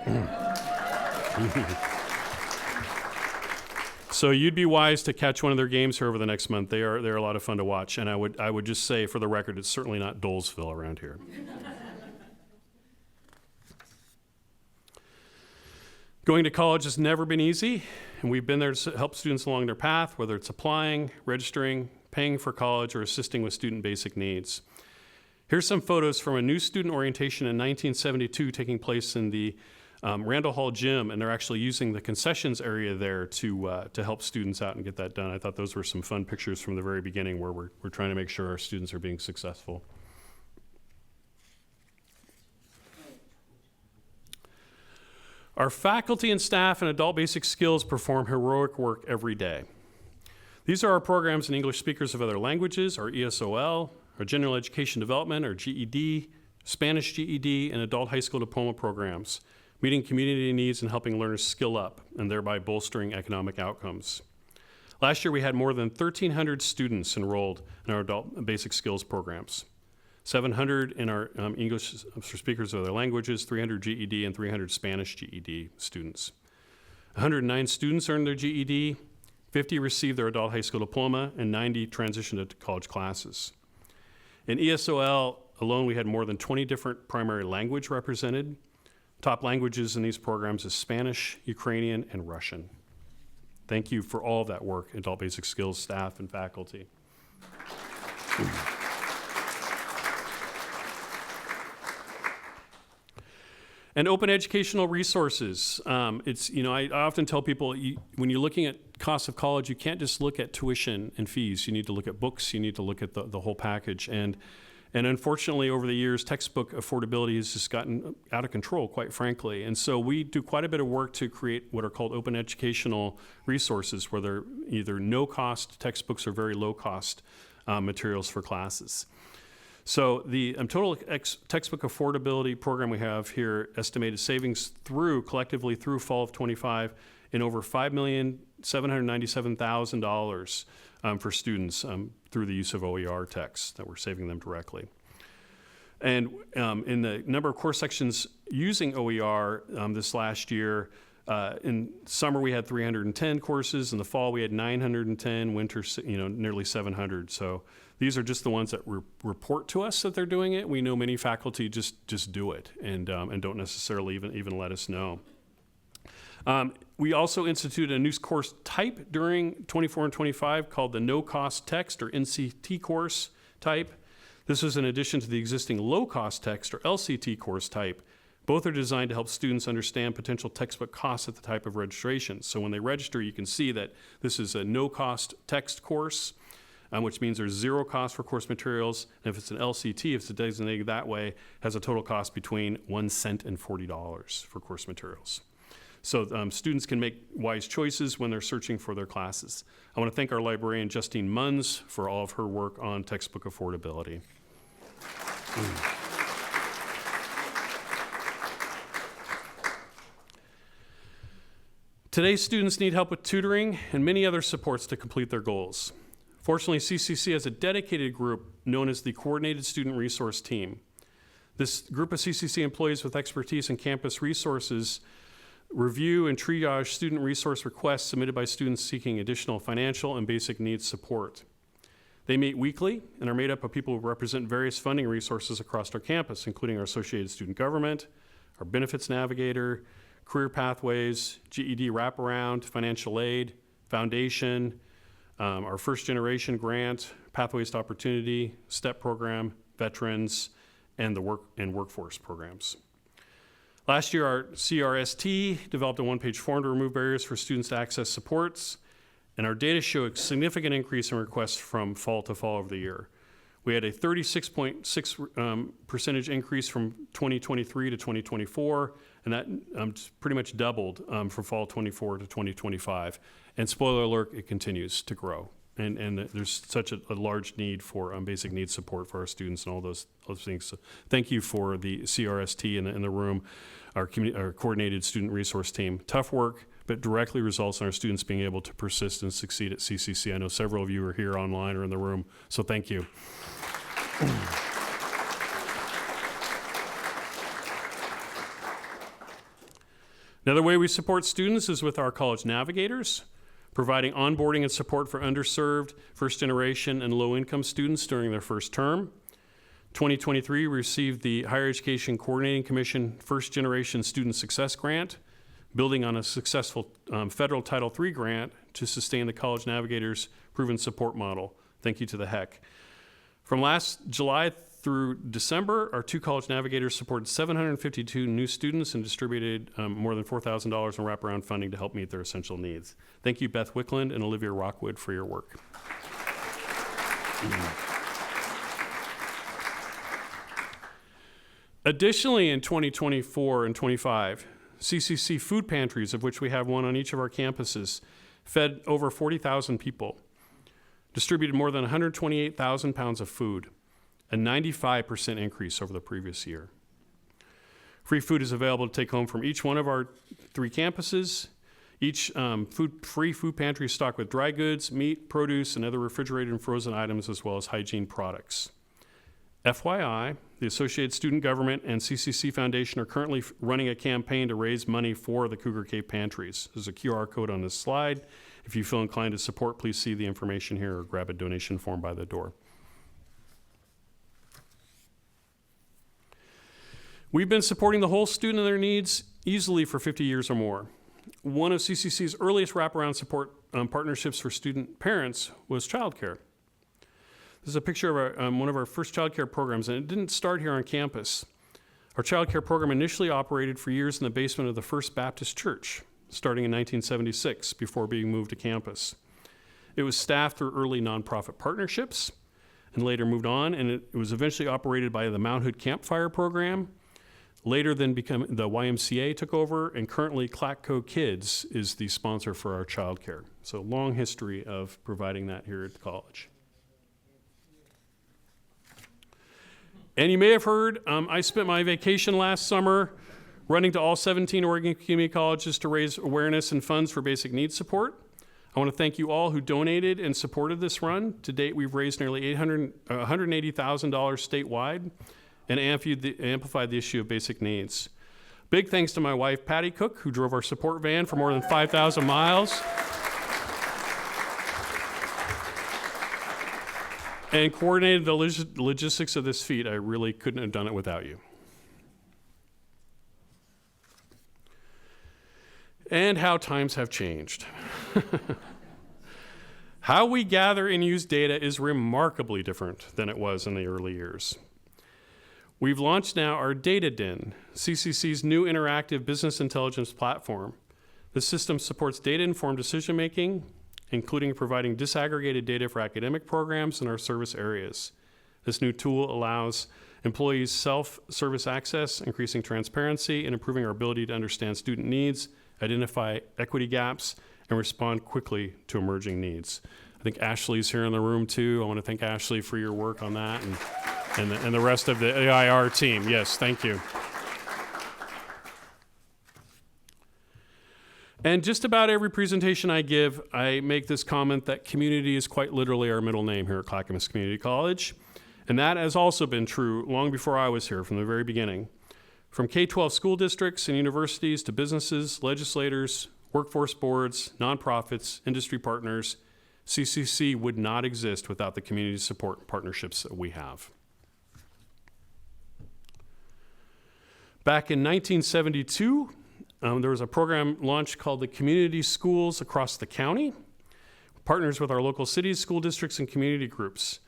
So you'd be wise to catch one of their games here over the next month. They're a lot of fun to watch. And I would just say, for the record, it's certainly not Dolesville around here. Going to college has never been easy, and we've been there to help students along their path, whether it's applying, registering, paying for college, or assisting with student basic needs. Here's some photos from a new student orientation in 1972 taking place in the Randall Hall Gym, and they're actually using the concessions area there to help students out and get that done. I thought those were some fun pictures from the very beginning where we're trying to make sure our students are being successful. Our faculty and staff in adult basic skills perform heroic work every day. These are our programs in English speakers of other languages, our ESOL, our general education development, our GED, Spanish GED, and adult high school diploma programs, meeting community needs and helping learners skill up, and thereby bolstering economic outcomes. Last year, we had more than 1,300 students enrolled in our adult basic skills programs. 700 in our English for speakers of other languages, 300 GED, and 300 Spanish GED students. 109 students earned their GED, 50 received their adult high school diploma, and 90 transitioned to college classes. In ESOL alone, we had more than 20 different primary language represented. Top languages in these programs is Spanish, Ukrainian, and Russian. Thank you for all of that work, adult basic skills staff and faculty. And open educational resources. I often tell people, when you're looking at cost of college, you can't just look at tuition and fees. You need to look at books. You need to look at the whole package. And unfortunately, over the years, textbook affordability has just gotten out of control, quite frankly. And so we do quite a bit of work to create what are called open educational resources, where they're either no-cost textbooks or very low-cost materials for classes. So the total textbook affordability program we have here, estimated savings collectively through fall of 25 in over $5,797,000 for students through the use of OER texts that we're saving them directly. And in the number of course sections using OER this last year, in summer we had 310 courses, in the fall we had 910, winter nearly 700. So these are just the ones that report to us that they're doing it. We know many faculty just do it and don't necessarily even let us know. We also instituted a new course type during 24 and 25 called the no-cost text or NCT course type. This is in addition to the existing low-cost text or LCT course type. Both are designed to help students understand potential textbook costs at the type of registration. So when they register, you can see that this is a no-cost text course, which means there's zero cost for course materials. And if it's an LCT, if it's designated that way, has a total cost between 1 cent and $40 for course materials. So students can make wise choices when they're searching for their classes. I want to thank our librarian, Justine Munns, for all of her work on textbook affordability. Today's students need help with tutoring and many other supports to complete their goals. Fortunately, CCC has a dedicated group known as the Coordinated Student Resource Team. This group of CCC employees with expertise in campus resources review and triage student resource requests submitted by students seeking additional financial and basic needs support. They meet weekly and are made up of people who represent various funding resources across our campus, including our Associated Student Government, our Benefits Navigator, Career Pathways, GED Wraparound, Financial Aid, Foundation, our First Generation Grant, Pathways to Opportunity, STEP Program, Veterans, and the Workforce programs. Last year, our CRST developed a one-page form to remove barriers for students to access supports, and our data show a significant increase in requests from fall to fall of the year. We had a 36.6% increase from 2023 to 2024, and that pretty much doubled from fall 24 to 2025. And spoiler alert, it continues to grow. And there's such a large need for basic needs support for our students and all those things. So thank you for the CRST in the room, our coordinated student resource team. Tough work, but directly results in our students being able to persist and succeed at CCC. I know several of you are here online or in the room, so thank you. Another way we support students is with our college navigators, providing onboarding and support for underserved, first-generation, and low-income students during their first term. 2023, we received the Higher Education Coordinating Commission First Generation Student Success Grant. building on a successful federal Title III grant to sustain the College Navigators proven support model. Thank you to the HEC. From last July through December, our 2 College Navigators supported 752 new students and distributed more than $4,000 in wraparound funding to help meet their essential needs. Thank you, Beth Wickland and Olivia Rockwood, for your work. Additionally, in 2024 and 25, CCC food pantries, of which we have one on each of our campuses, fed over 40,000 people, distributed more than 128,000 pounds of food, a 95% increase over the previous year. Free food is available to take home from each one of our 3 campuses. Each free food pantry is stocked with dry goods, meat, produce, and other refrigerated and frozen items, as well as hygiene products. FYI, the Associated Student Government and CCC Foundation are currently running a campaign to raise money for the Cougar Cave pantries. There's a QR code on this slide. If you feel inclined to support, please see the information here or grab a donation form by the door. We've been supporting the whole student and their needs easily for 50 years or more. One of CCC's earliest wraparound support partnerships for student parents was childcare. This is a picture of one of our first childcare programs, and it didn't start here on campus. Our childcare program initially operated for years in the basement of the First Baptist Church, starting in 1976, before being moved to campus. It was staffed through early nonprofit partnerships and later moved on, and it was eventually operated by the Mount Hood Campfire Program. Later then the YMCA took over, and currently Clackamas Kids is the sponsor for our childcare. So long history of providing that here at the college. And you may have heard, I spent my vacation last summer running to all 17 Oregon community colleges to raise awareness and funds for basic needs support. I want to thank you all who donated and supported this run. To date, we've raised nearly $180,000 statewide and amplified the issue of basic needs. Big thanks to my wife, Patty Cook, who drove our support van for more than 5,000 miles and coordinated the logistics of this feat. I really couldn't have done it without you. And how times have changed. How we gather and use data is remarkably different than it was in the early years. We've launched now our Data Den, CCC's new interactive business intelligence platform. The system supports data-informed decision-making, including providing disaggregated data for academic programs in our service areas. This new tool allows employees self-service access, increasing transparency and improving our ability to understand student needs, identify equity gaps, and respond quickly to emerging needs. I think Ashley's here in the room too. I want to thank Ashley for your work on that and the rest of the AIR team. Yes, thank you. And just about every presentation I give, I make this comment that community is quite literally our middle name here at Clackamas Community College. And that has also been true long before I was here, from the very beginning. From K-12 school districts and universities to businesses, legislators, workforce boards, nonprofits, industry partners, CCC would not exist without the community support partnerships that we have. Back in 1972, there was a program launched called the Community Schools Across the County, partners with our local cities, school districts, and community groups.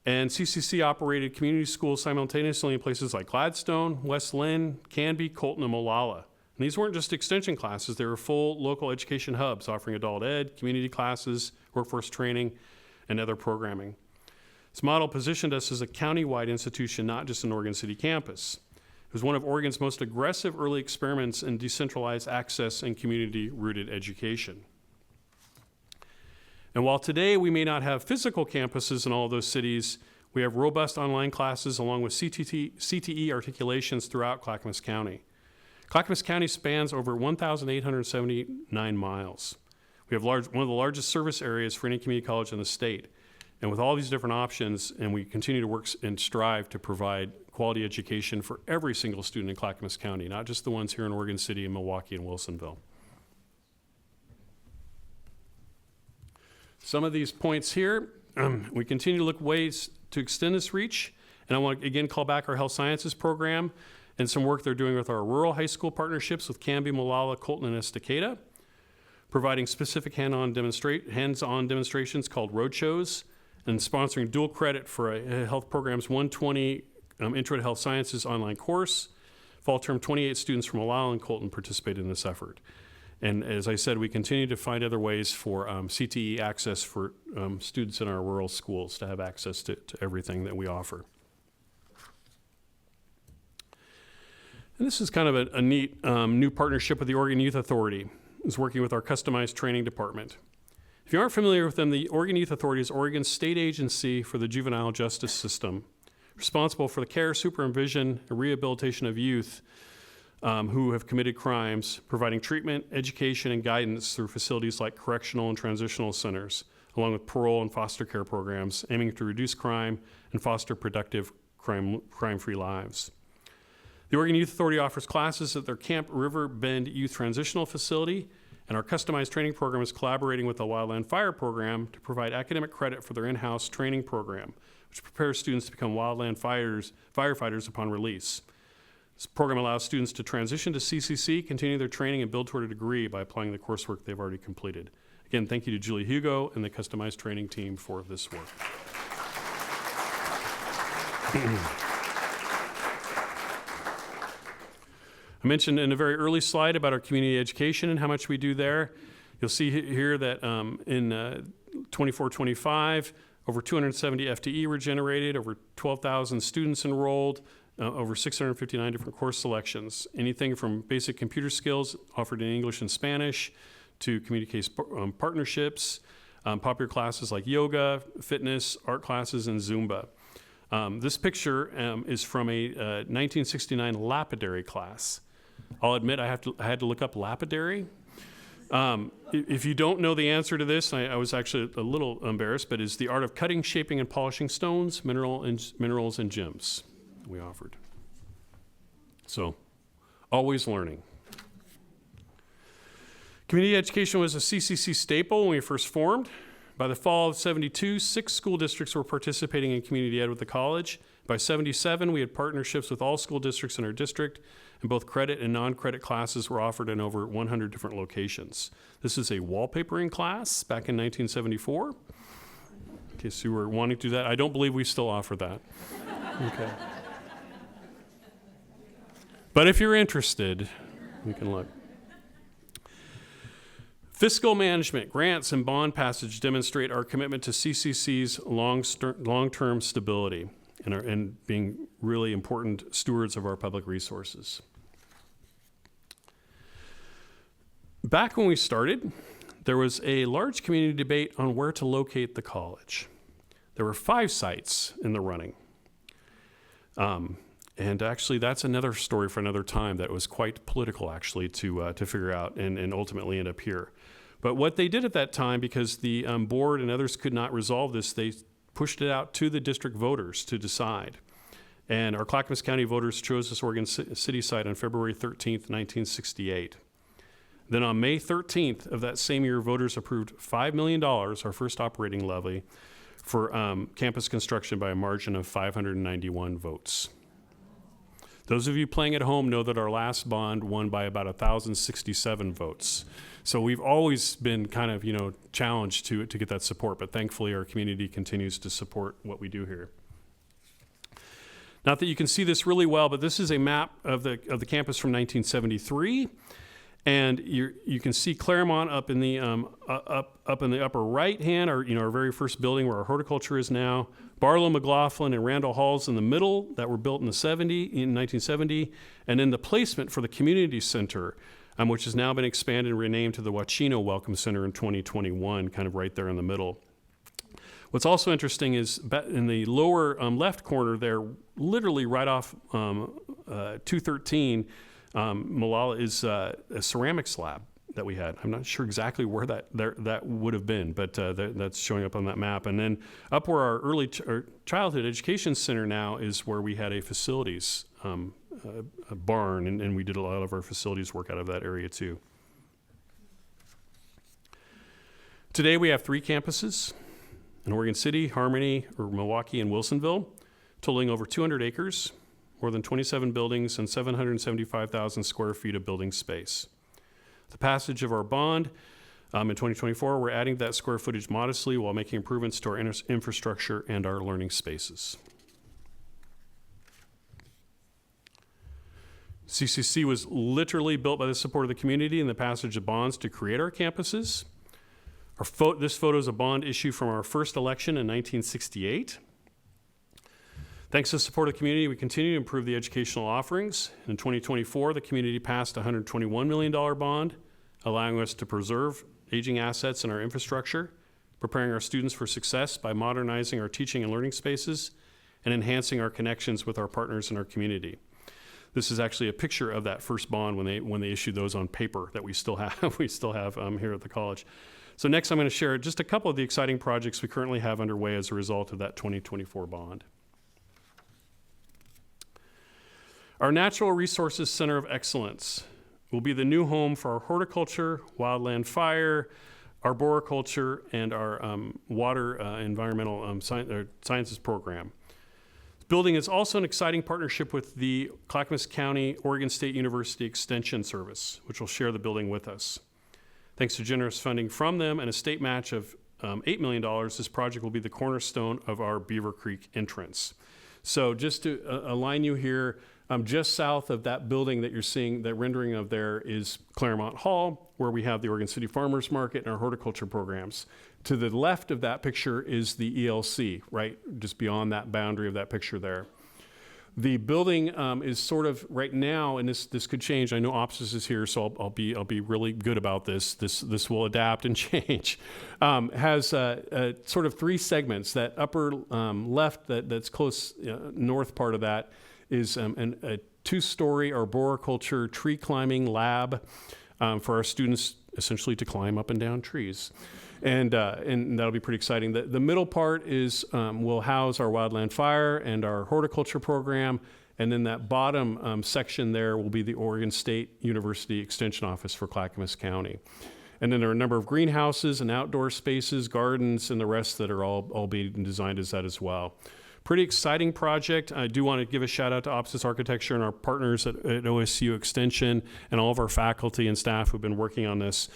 And CCC operated community schools simultaneously in places like Gladstone, West Lynn, Canby, Colton, and Molalla. And these weren't just extension classes, they were full local education hubs offering adult ed, community classes, workforce training, and other programming. This model positioned us as a county-wide institution, not just an Oregon City campus. It was one of Oregon's most aggressive early experiments in decentralized access and community-rooted education. And while today we may not have physical campuses in all of those cities, we have robust online classes along with CTE articulations throughout Clackamas County. Clackamas County spans over 1,879 miles. We have one of the largest service areas for any community college in the state. And with all these different options, and we continue to work and strive to provide quality education for every single student in Clackamas County, not just the ones here in Oregon City and Milwaukee and Wilsonville. Some of these points here, we continue to look ways to extend this reach. And I want to again call back our health sciences program. and some work they're doing with our rural high school partnerships with Canby, Molalla, Colton, and Estacada, providing specific hands-on demonstrations called roadshows, and sponsoring dual credit for a health program's 120 Intro to Health Sciences online course. Fall term, 28 students from Molalla and Colton participated in this effort. And as I said, we continue to find other ways for CTE access for students in our rural schools to have access to everything that we offer. And this is kind of a neat new partnership with the Oregon Youth Authority. It's working with our customized training department. If you aren't familiar with them, the Oregon Youth Authority is Oregon's state agency for the juvenile justice system, responsible for the care, supervision, and rehabilitation of youth who have committed crimes, providing treatment, education, and guidance through facilities like correctional and transitional centers, along with parole and foster care programs, aiming to reduce crime and foster productive crime-free lives. The Oregon Youth Authority offers classes at their Camp River Bend Youth Transitional Facility, and our customized training program is collaborating with the Wildland Fire Program to provide academic credit for their in-house training program, which prepares students to become wildland firefighters upon release. This program allows students to transition to CCC, continue their training, and build toward a degree by applying the coursework they've already completed. Again, thank you to Julie Hugo and the customized training team for this work. I mentioned in a very early slide about our community education and how much we do there. You'll see here that in 24-25, over 270 FTE were generated, over 12,000 students enrolled, over 659 different course selections. Anything from basic computer skills offered in English and Spanish to communication partnerships, popular classes like yoga, fitness, art classes, and Zumba. This picture is from a 1969 lapidary class. I'll admit I had to look up lapidary. If you don't know the answer to this, I was actually a little embarrassed, but it's the art of cutting, shaping, and polishing stones, minerals, and gems we offered. So, always learning. Community education was a CCC staple when we first formed. By the fall of '72, 6 school districts were participating in community ed with the college. By '77, we had partnerships with all school districts in our district, and both credit and non-credit classes were offered in over 100 different locations. This is a wallpapering class back in 1974. In case you were wanting to do that, I don't believe we still offer that. Okay. But if you're interested, you can look. Fiscal management, grants, and bond passage demonstrate our commitment to CCC's long-term stability and being really important stewards of our public resources. Back when we started, there was a large community debate on where to locate the college. There were 5 sites in the running. And actually, that's another story for another time that was quite political, actually, to figure out and ultimately end up here. But what they did at that time, because the board and others could not resolve this, they pushed it out to the district voters to decide. And our Clackamas County voters chose this Oregon City site on February 13th, 1968. Then on May 13th of that same year, voters approved $5 million, our first operating levy, for campus construction by a margin of 591 votes. Those of you playing at home know that our last bond won by about 1,067 votes. So we've always been kind of, challenged to get that support, but thankfully our community continues to support what we do here. Not that you can see this really well, but this is a map of the campus from 1973. And you can see Claremont up in the upper right hand, our very first building where our horticulture is now. Barlow, McLaughlin, and Randall Halls in the middle that were built in 1970, and then the placement for the community center, which has now been expanded and renamed to the Wachino Welcome Center in 2021, kind of right there in the middle. What's also interesting is in the lower left corner there, literally right off 213. Molalla is a ceramic slab that we had. I'm not sure exactly where that would have been, but that's showing up on that map. And then up where our childhood education center now is where we had a facilities a barn, and we did a lot of our facilities work out of that area too. Today we have 3 campuses in Oregon City, Harmony, or Milwaukee, and Wilsonville, totaling over 200 acres. more than 27 buildings, and 775,000 square feet of building space. The passage of our bond in 2024, we're adding that square footage modestly while making improvements to our infrastructure and our learning spaces. CCC was literally built by the support of the community and the passage of bonds to create our campuses. This photo is a bond issue from our first election in 1968. Thanks to the support of the community, we continue to improve the educational offerings. In 2024, the community passed a $121 million bond, allowing us to preserve aging assets in our infrastructure, preparing our students for success by modernizing our teaching and learning spaces, and enhancing our connections with our partners in our community. This is actually a picture of that first bond when they issued those on paper that we still have here at the college. So next I'm going to share just a couple of the exciting projects we currently have underway as a result of that 2024 bond. Our Natural Resources Center of Excellence will be the new home for our horticulture, wildland fire, arboriculture, and our water environmental sciences program. This building is also an exciting partnership with the Clackamas County Oregon State University Extension Service, which will share the building with us. Thanks to generous funding from them and a state match of $8 million, this project will be the cornerstone of our Beaver Creek entrance. So just to align you here, just south of that building that you're seeing, that rendering of there, is Claremont Hall, where we have the Oregon City Farmers Market and our horticulture programs. To the left of that picture is the ELC, right, just beyond that boundary of that picture there. The building is sort of right now, and this could change. I know Opsis is here, so I'll be really good about this. This will adapt and change. Has sort of three segments. That upper left, that's close north part of that, is a two-story arboriculture tree climbing lab for our students, essentially to climb up and down trees. And that'll be pretty exciting. The middle part is will house our wildland fire and our horticulture program. And then that bottom section there will be the Oregon State University Extension Office for Clackamas County. And then there are a number of greenhouses and outdoor spaces, gardens, and the rest that are all being designed as that as well. Pretty exciting project. I do want to give a shout out to Opsis Architecture and our partners at OSU Extension and all of our faculty and staff who've been working on this.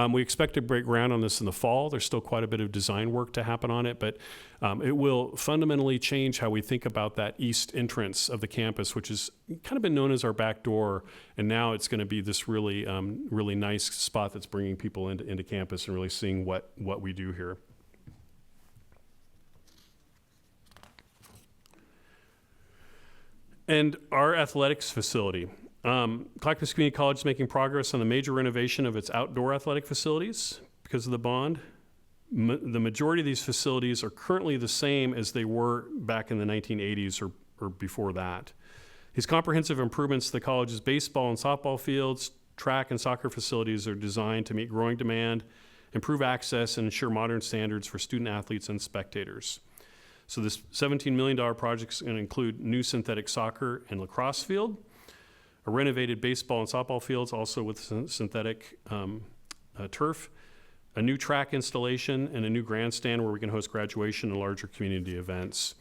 We expect to break ground on this in the fall. There's still quite a bit of design work to happen on it, but it will fundamentally change how we think about that east entrance of the campus, which has kind of been known as our back door, and now it's going to be this really, really nice spot that's bringing people into campus and really seeing what we do here. And our athletics facility. Clackamas Community College is making progress on the major renovation of its outdoor athletic facilities because of the bond. The majority of these facilities are currently the same as they were back in the 1980s or before that. These comprehensive improvements to the college's baseball and softball fields, track and soccer facilities are designed to meet growing demand, improve access, and ensure modern standards for student athletes and spectators. So this $17 million project is going to include new synthetic soccer and lacrosse field, a renovated baseball and softball fields, also with synthetic turf, a new track installation, and a new grandstand where we can host graduation and larger community events.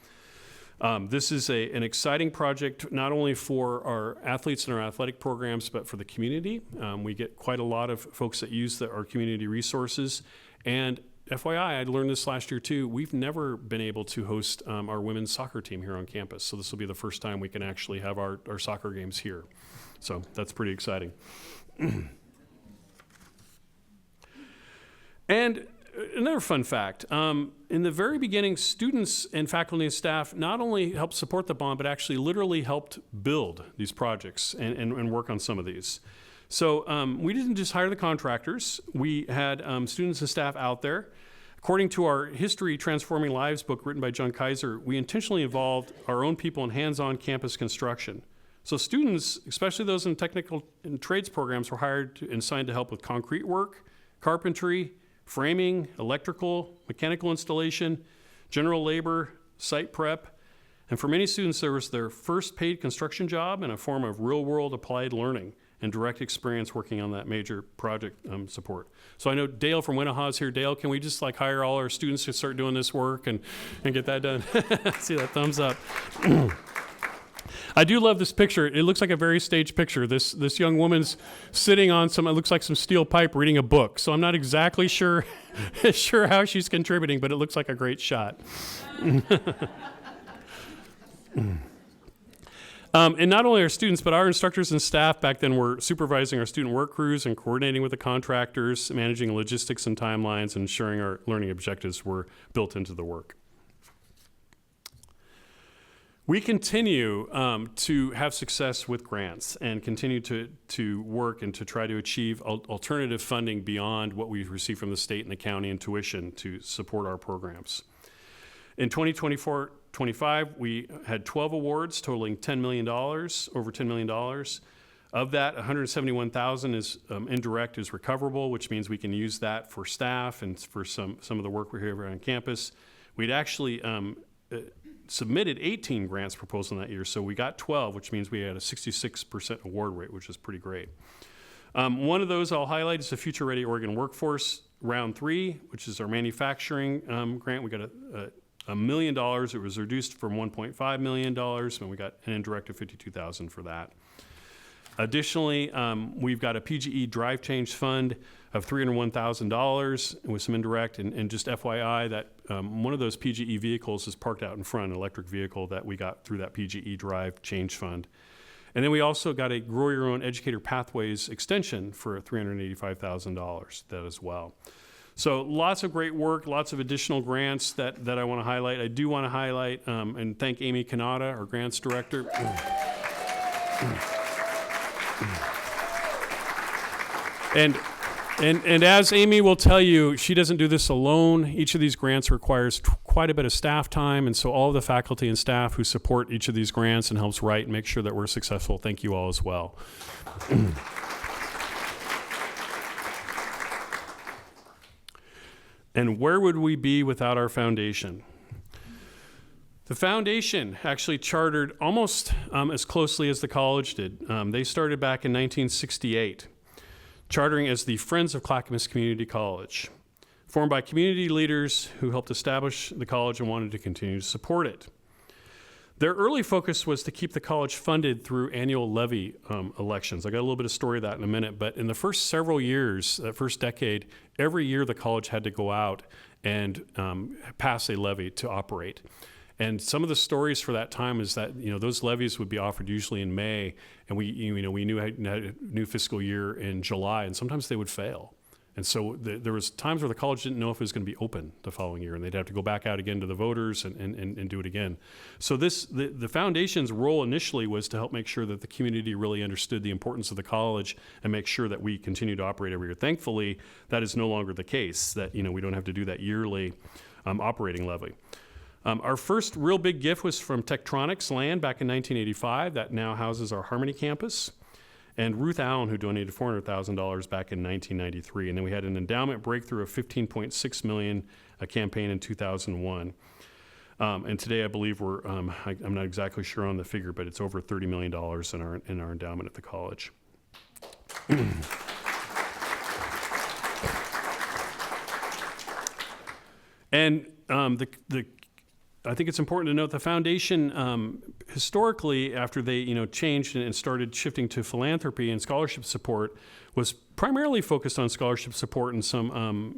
This is an exciting project, not only for our athletes and our athletic programs, but for the community. We get quite a lot of folks that use our community resources. And FYI, I learned this last year too, we've never been able to host our women's soccer team here on campus. So this will be the first time we can actually have our soccer games here. So that's pretty exciting. And another fun fact, in the very beginning, students and faculty and staff not only helped support the bond, but actually literally helped build these projects and work on some of these. So we didn't just hire the contractors. We had students and staff out there. According to our History Transforming Lives book written by John Kaiser, we intentionally involved our own people in hands-on campus construction. So students, especially those in technical and trades programs, were hired and assigned to help with concrete work, carpentry, framing, electrical, mechanical installation, general labor, site prep. And for many students, there was their first paid construction job in a form of real-world applied learning and direct experience working on that major project support. So I know Dale from Winnehaw is here. Dale, can we just hire all our students to start doing this work and get that done? See that thumbs up. I do love this picture. It looks like a very staged picture. This young woman's sitting on it looks like some steel pipe reading a book. So I'm not exactly sure how she's contributing, but it looks like a great shot. And not only our students, but our instructors and staff back then were supervising our student work crews and coordinating with the contractors, managing logistics and timelines, and ensuring our learning objectives were built into the work. We continue to have success with grants and continue to work and to try to achieve alternative funding beyond what we receive from the state and the county and tuition to support our programs. In 2024-25, we had 12 awards totaling $10 million, over $10 million. Of that, $171,000 is indirect, is recoverable, which means we can use that for staff and for some of the work we're here on campus. We'd actually submitted 18 grants proposed in that year, so we got 12, which means we had a 66% award rate, which is pretty great. One of those I'll highlight is the Future Ready Oregon Workforce Round 3, which is our manufacturing grant. We got $1 million. It was reduced from $1.5 million, and we got an indirect of $52,000 for that. Additionally, we've got a PGE Drive Change Fund of $301,000 with some indirect, and just FYI that one of those PGE vehicles is parked out in front, an electric vehicle that we got through that PGE Drive Change Fund. And then we also got a Grow Your Own Educator Pathways extension for $385,000, that as well. So lots of great work, lots of additional grants that I want to highlight. I do want to highlight and thank Amy Kanata, our grants director. And as Amy will tell you, she doesn't do this alone. Each of these grants requires quite a bit of staff time, and so all of the faculty and staff who support each of these grants and helps write and make sure that we're successful, thank you all as well. And where would we be without our foundation? The foundation actually chartered almost as closely as the college did. They started back in 1968, chartering as the Friends of Clackamas Community College, formed by community leaders who helped establish the college and wanted to continue to support it. Their early focus was to keep the college funded through annual levy elections. I got a little bit of story of that in a minute, but in the first several years, that first decade, every year the college had to go out and pass a levy to operate. And some of the stories for that time is that those levies would be offered usually in May, and we knew had a new fiscal year in July, and sometimes they would fail. And so there was times where the college didn't know if it was going to be open the following year, and they'd have to go back out again to the voters and do it again. So the foundation's role initially was to help make sure that the community really understood the importance of the college and make sure that we continue to operate every year. Thankfully, that is no longer the case, that we don't have to do that yearly operating levy. Our first real big gift was from Tektronix Land back in 1985. That now houses our Harmony campus. And Ruth Allen, who donated $400,000 back in 1993. And then we had an endowment breakthrough of $15.6 million, a campaign in 2001. And today I believe we're, I'm not exactly sure on the figure, but it's over $30 million in our endowment at the college. And I think it's important to note the foundation historically, after they changed and started shifting to philanthropy and scholarship support, was primarily focused on scholarship support and some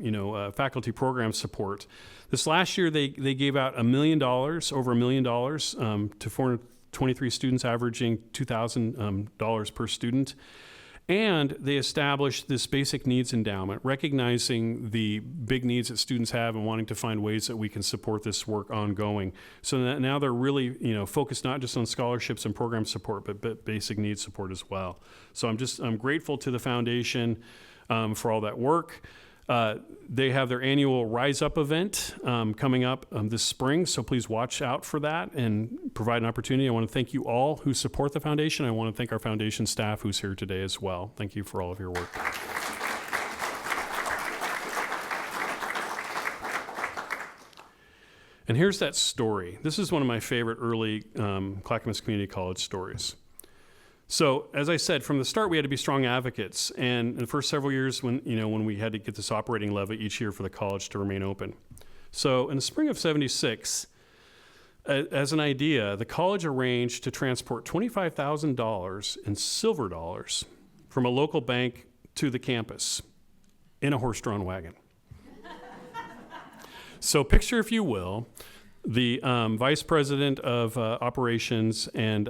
faculty program support. This last year they gave out $1 million, over $1 million to 423 students, averaging $2,000 per student. And they established this basic needs endowment, recognizing the big needs that students have and wanting to find ways that we can support this work ongoing. So that now they're really, focused not just on scholarships and program support, but basic needs support as well. So I'm grateful to the foundation for all that work. They have their annual Rise Up event coming up this spring, so please watch out for that and provide an opportunity. I want to thank you all who support the foundation. I want to thank our foundation staff who's here today as well. Thank you for all of your work. And here's that story. This is one of my favorite early Clackamas Community College stories. So, as I said, from the start, we had to be strong advocates. And in the first several years when we had to get this operating levy each year for the college to remain open. So in the spring of '76, as an idea, the college arranged to transport $25,000 in silver dollars from a local bank to the campus in a horse-drawn wagon. So picture, if you will, the vice president of operations and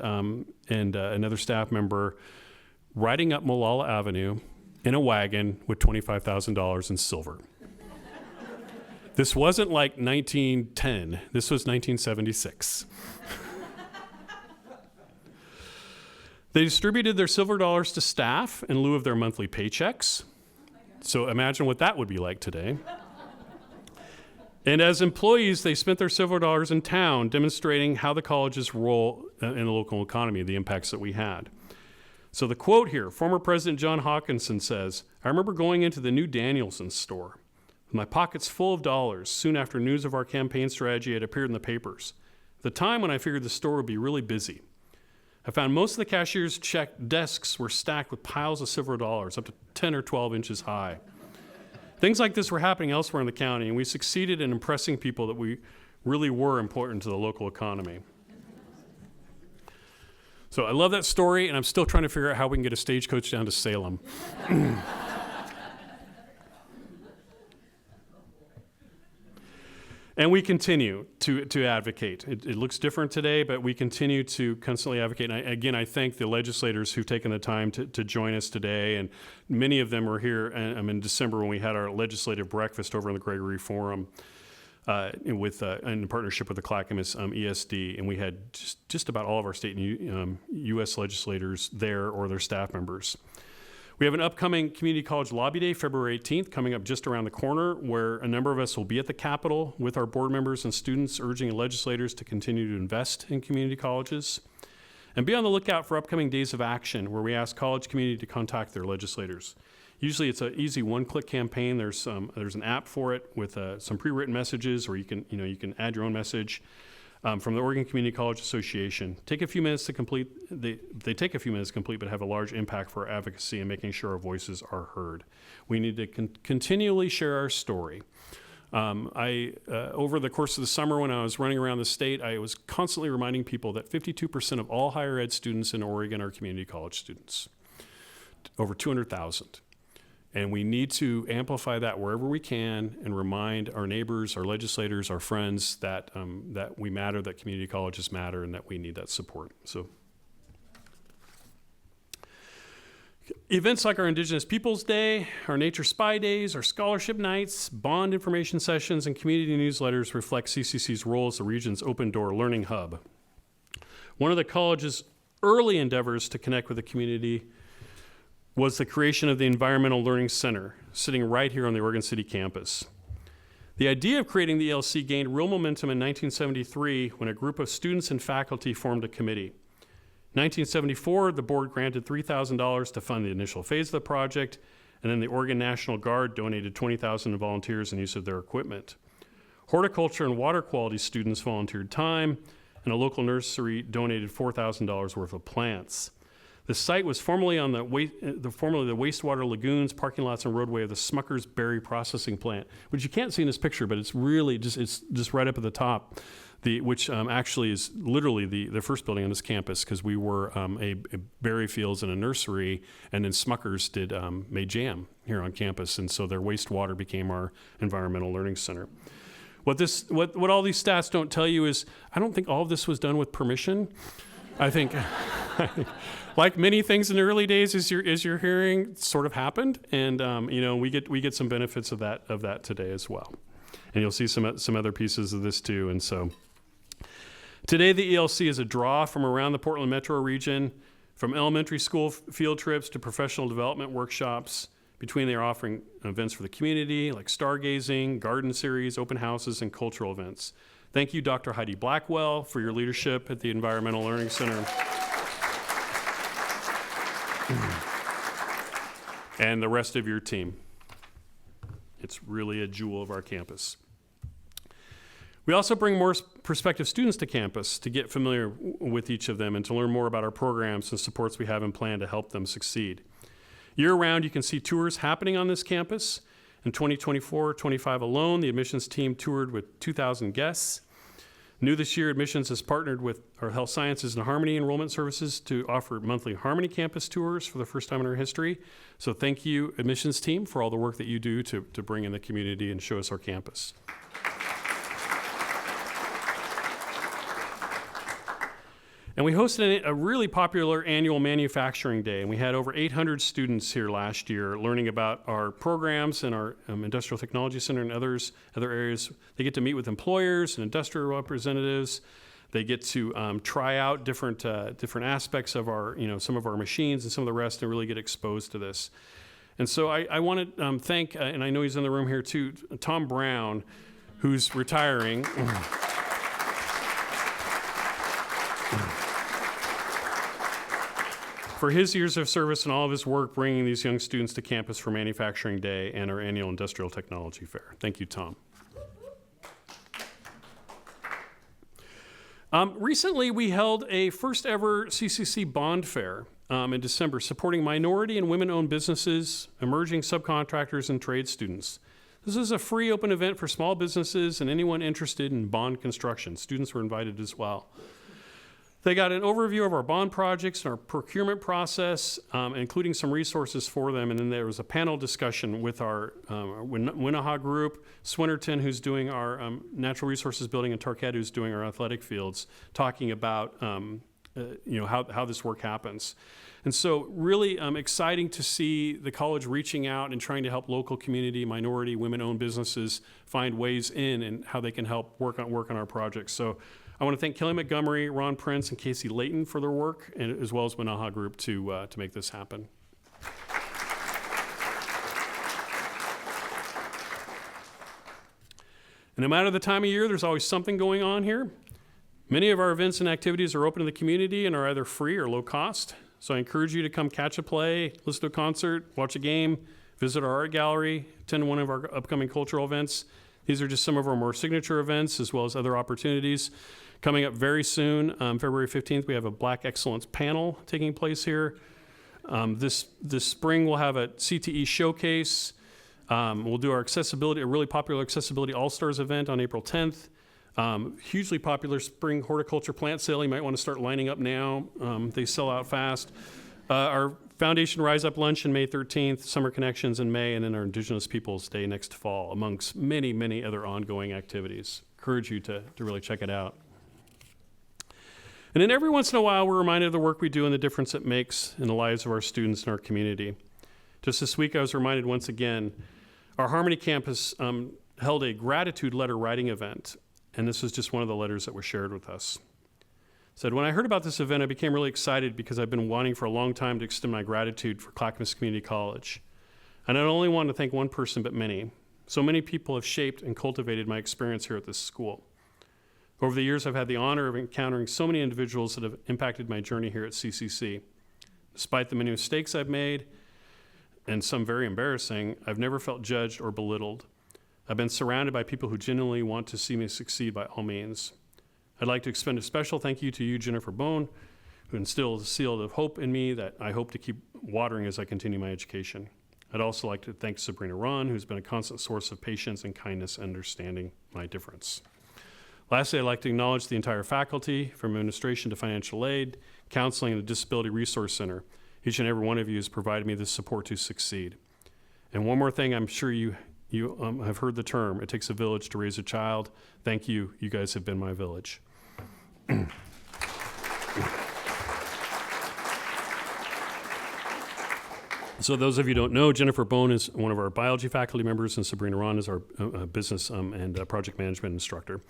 another staff member riding up Molalla Avenue in a wagon with $25,000 in silver. This wasn't like 1910. This was 1976. They distributed their silver dollars to staff in lieu of their monthly paychecks. So imagine what that would be like today. And as employees, they spent their silver dollars in town, demonstrating how the college's role in the local economy, the impacts that we had. So the quote here, former President John Hawkinson says, "I remember going into the new Danielson store with my pockets full of dollars soon after news of our campaign strategy had appeared in the papers. At the time when I figured the store would be really busy. I found most of the cashier's check desks were stacked with piles of silver dollars up to 10 or 12 inches high. Things like this were happening elsewhere in the county, and we succeeded in impressing people that we really were important to the local economy." So I love that story, and I'm still trying to figure out how we can get a stagecoach down to Salem. And we continue to advocate. It looks different today, but we continue to constantly advocate. And I thank the legislators who've taken the time to join us today. And many of them were here in December when we had our legislative breakfast over in the Gregory Forum in partnership with the Clackamas ESD. And we had just about all of our state and U.S. legislators there or their staff members. We have an upcoming Community College Lobby Day, February 18th, coming up just around the corner, where a number of us will be at the Capitol with our board members and students, urging legislators to continue to invest in community colleges. And be on the lookout for upcoming days of action, where we ask college community to contact their legislators. Usually it's an easy one-click campaign. There's an app for it with some pre-written messages, or you can add your own message. From the Oregon Community College Association. Take a few minutes to complete. They take a few minutes to complete, but have a large impact for our advocacy and making sure our voices are heard. We need to continually share our story. Over the course of the summer when I was running around the state, I was constantly reminding people that 52% of all higher ed students in Oregon are community college students, over 200,000. And we need to amplify that wherever we can and remind our neighbors, our legislators, our friends that we matter, that community colleges matter, and that we need that support. So, events like our Indigenous Peoples Day, our Nature Spy Days, our scholarship nights, bond information sessions, and community newsletters reflect CCC's role as the region's open door learning hub. One of the college's early endeavors to connect with the community was the creation of the Environmental Learning Center, sitting right here on the Oregon City campus. The idea of creating the ELC gained real momentum in 1973 when a group of students and faculty formed a committee. In 1974, the board granted $3,000 to fund the initial phase of the project, and then the Oregon National Guard donated $20,000 in volunteers and use of their equipment. Horticulture and water quality students volunteered time, and a local nursery donated $4,000 worth of plants. The site was formerly on the wastewater lagoons, parking lots, and roadway of the Smucker's Berry Processing Plant, which you can't see in this picture, but it's really just right up at the top, which actually is literally the first building on this campus, because we were a berry fields and a nursery, and then Smucker's made jam here on campus, and so their wastewater became our environmental learning center. What all these stats don't tell you is, I don't think all of this was done with permission. I think like many things in the early days, as you're hearing, sort of happened, and we get some benefits of that today as well, and you'll see some other pieces of this too. And so today the ELC is a draw from around the Portland metro region, from elementary school field trips to professional development workshops. Between, they're offering events for the community like stargazing, garden series, open houses, and cultural events. Thank you, Dr. Heidi Blackwell, for your leadership at the Environmental Learning Center. And the rest of your team. It's really a jewel of our campus. We also bring more prospective students to campus to get familiar with each of them and to learn more about our programs and supports we have in plan to help them succeed. Year-round, you can see tours happening on this campus. In 2024-25 alone, the admissions team toured with 2,000 guests. New this year, Admissions has partnered with our Health Sciences and Harmony Enrollment Services to offer monthly Harmony campus tours for the first time in our history. So thank you, Admissions team, for all the work that you do to bring in the community and show us our campus. And we hosted a really popular annual manufacturing day, and we had over 800 students here last year learning about our programs and our Industrial Technology Center and other areas. They get to meet with employers and industrial representatives. They get to try out different aspects of our, some of our machines and some of the rest, and really get exposed to this. And so I want to thank, and I know he's in the room here too, Tom Brown, who's retiring. For his years of service and all of his work bringing these young students to campus for Manufacturing Day and our annual Industrial Technology Fair. Thank you, Tom. Recently, we held a first ever CCC Bond Fair in December, supporting minority and women-owned businesses, emerging subcontractors, and trade students. This is a free open event for small businesses and anyone interested in bond construction. Students were invited as well. They got an overview of our bond projects and our procurement process, including some resources for them. And then there was a panel discussion with our Winnaha group, Swinnerton, who's doing our natural resources building, and Tarquette, who's doing our athletic fields, talking about how this work happens. And so really exciting to see the college reaching out and trying to help local community, minority, women-owned businesses find ways in and how they can help work on our projects. So I want to thank Kelly Montgomery, Ron Prince, and Casey Layton for their work, and as well as Winnaha Group to make this happen. And no matter the time of year, there's always something going on here. Many of our events and activities are open to the community and are either free or low cost. So I encourage you to come catch a play, listen to a concert, watch a game, visit our art gallery, attend one of our upcoming cultural events. These are just some of our more signature events, as well as other opportunities. Coming up very soon, February 15th, we have a Black Excellence panel taking place here. This spring, we'll have a CTE showcase. We'll do our accessibility, a really popular Accessibility All-Stars event on April 10th. Hugely popular spring horticulture plant sale. You might want to start lining up now. They sell out fast. Our Foundation Rise Up Lunch on May 13th, Summer Connections in May, and then our Indigenous Peoples Day next fall, amongst many, many other ongoing activities. Encourage you to really check it out. And then every once in a while, we're reminded of the work we do and the difference it makes in the lives of our students and our community. Just this week, I was reminded once again, our Harmony campus held a gratitude letter writing event, and this was just one of the letters that was shared with us. It said, when I heard about this event, I became really excited because I've been wanting for a long time to extend my gratitude for Clackamas Community College. And I don't only want to thank one person, but many. So many people have shaped and cultivated my experience here at this school. Over the years, I've had the honor of encountering so many individuals that have impacted my journey here at CCC. Despite the many mistakes I've made, and some very embarrassing, I've never felt judged or belittled. I've been surrounded by people who genuinely want to see me succeed by all means. I'd like to extend a special thank you to you, Jennifer Bone, who instilled a seal of hope in me that I hope to keep watering as I continue my education. I'd also like to thank Sabrina Ron, who's been a constant source of patience and kindness, understanding my difference. Lastly, I'd like to acknowledge the entire faculty, from administration to financial aid, counseling, and the Disability Resource Center. Each and every one of you has provided me the support to succeed. And one more thing, I'm sure you have heard the term, it takes a village to raise a child. Thank you. You guys have been my village. So those of you who don't know, Jennifer Bone is one of our biology faculty members, and Sabrina Ron is our business and project management instructor.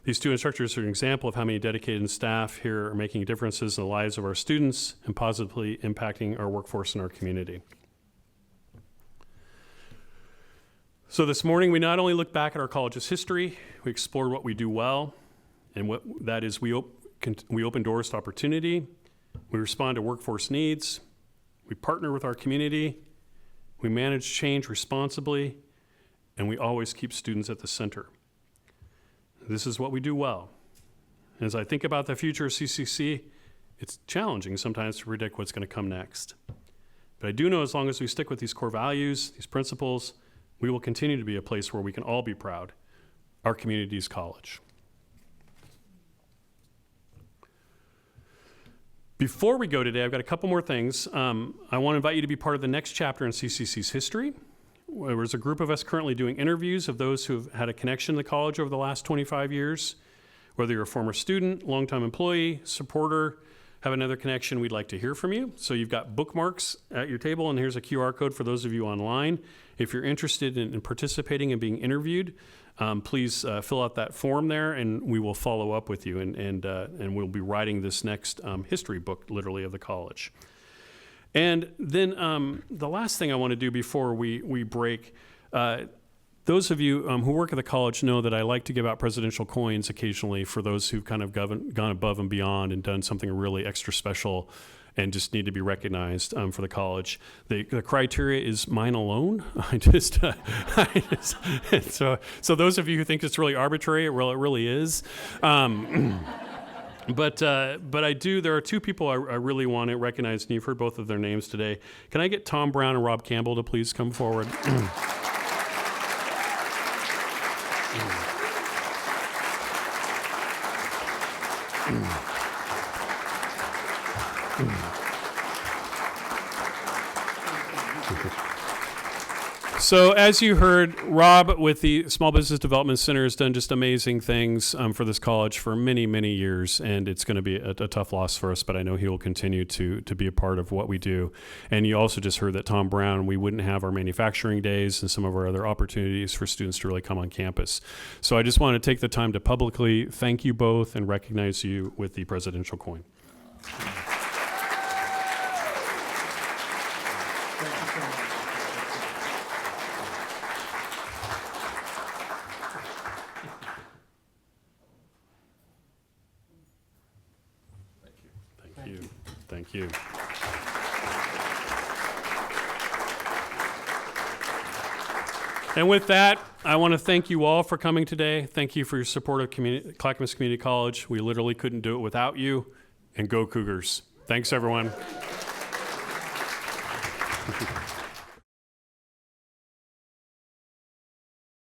These two instructors are an example of how many dedicated staff here are making differences in the lives of our students and positively impacting our workforce and our community. So this morning, we not only look back at our college's history, we explored what we do well, and what that is we open doors to opportunity, we respond to workforce needs, we partner with our community, we manage change responsibly, and we always keep students at the center. This is what we do well. As I think about the future of CCC, it's challenging sometimes to predict what's going to come next. But I do know as long as we stick with these core values, these principles, we will continue to be a place where we can all be proud, our community's college. Before we go today, I've got a couple more things. I want to invite you to be part of the next chapter in CCC's history. There's a group of us currently doing interviews of those who've had a connection to the college over the last 25 years. Whether you're a former student, longtime employee, supporter, have another connection, we'd like to hear from you. So you've got bookmarks at your table, and here's a QR code for those of you online. If you're interested in participating and being interviewed, please fill out that form there, and we will follow up with you, and we'll be writing this next history book, literally, of the college. And then the last thing I want to do before we break, those of you who work at the college know that I like to give out presidential coins occasionally for those who've kind of gone above and beyond and done something really extra special and just need to be recognized for the college. The criteria is mine alone. So those of you who think it's really arbitrary, well, it really is. But there are two people I really want to recognize, and you've heard both of their names today. Can I get Tom Brown and Rob Campbell to please come forward? So as you heard, Rob with the Small Business Development Center has done just amazing things for this college for many, many years, and it's going to be a tough loss for us, but I know he will continue to be a part of what we do. And you also just heard that Tom Brown, we wouldn't have our manufacturing days and some of our other opportunities for students to really come on campus. So I just want to take the time to publicly thank you both and recognize you with the presidential coin. Thank you. And with that, I want to thank you all for coming today. Thank you for your support of Clackamas Community College. We literally couldn't do it without you. And go Cougars. Thanks, everyone.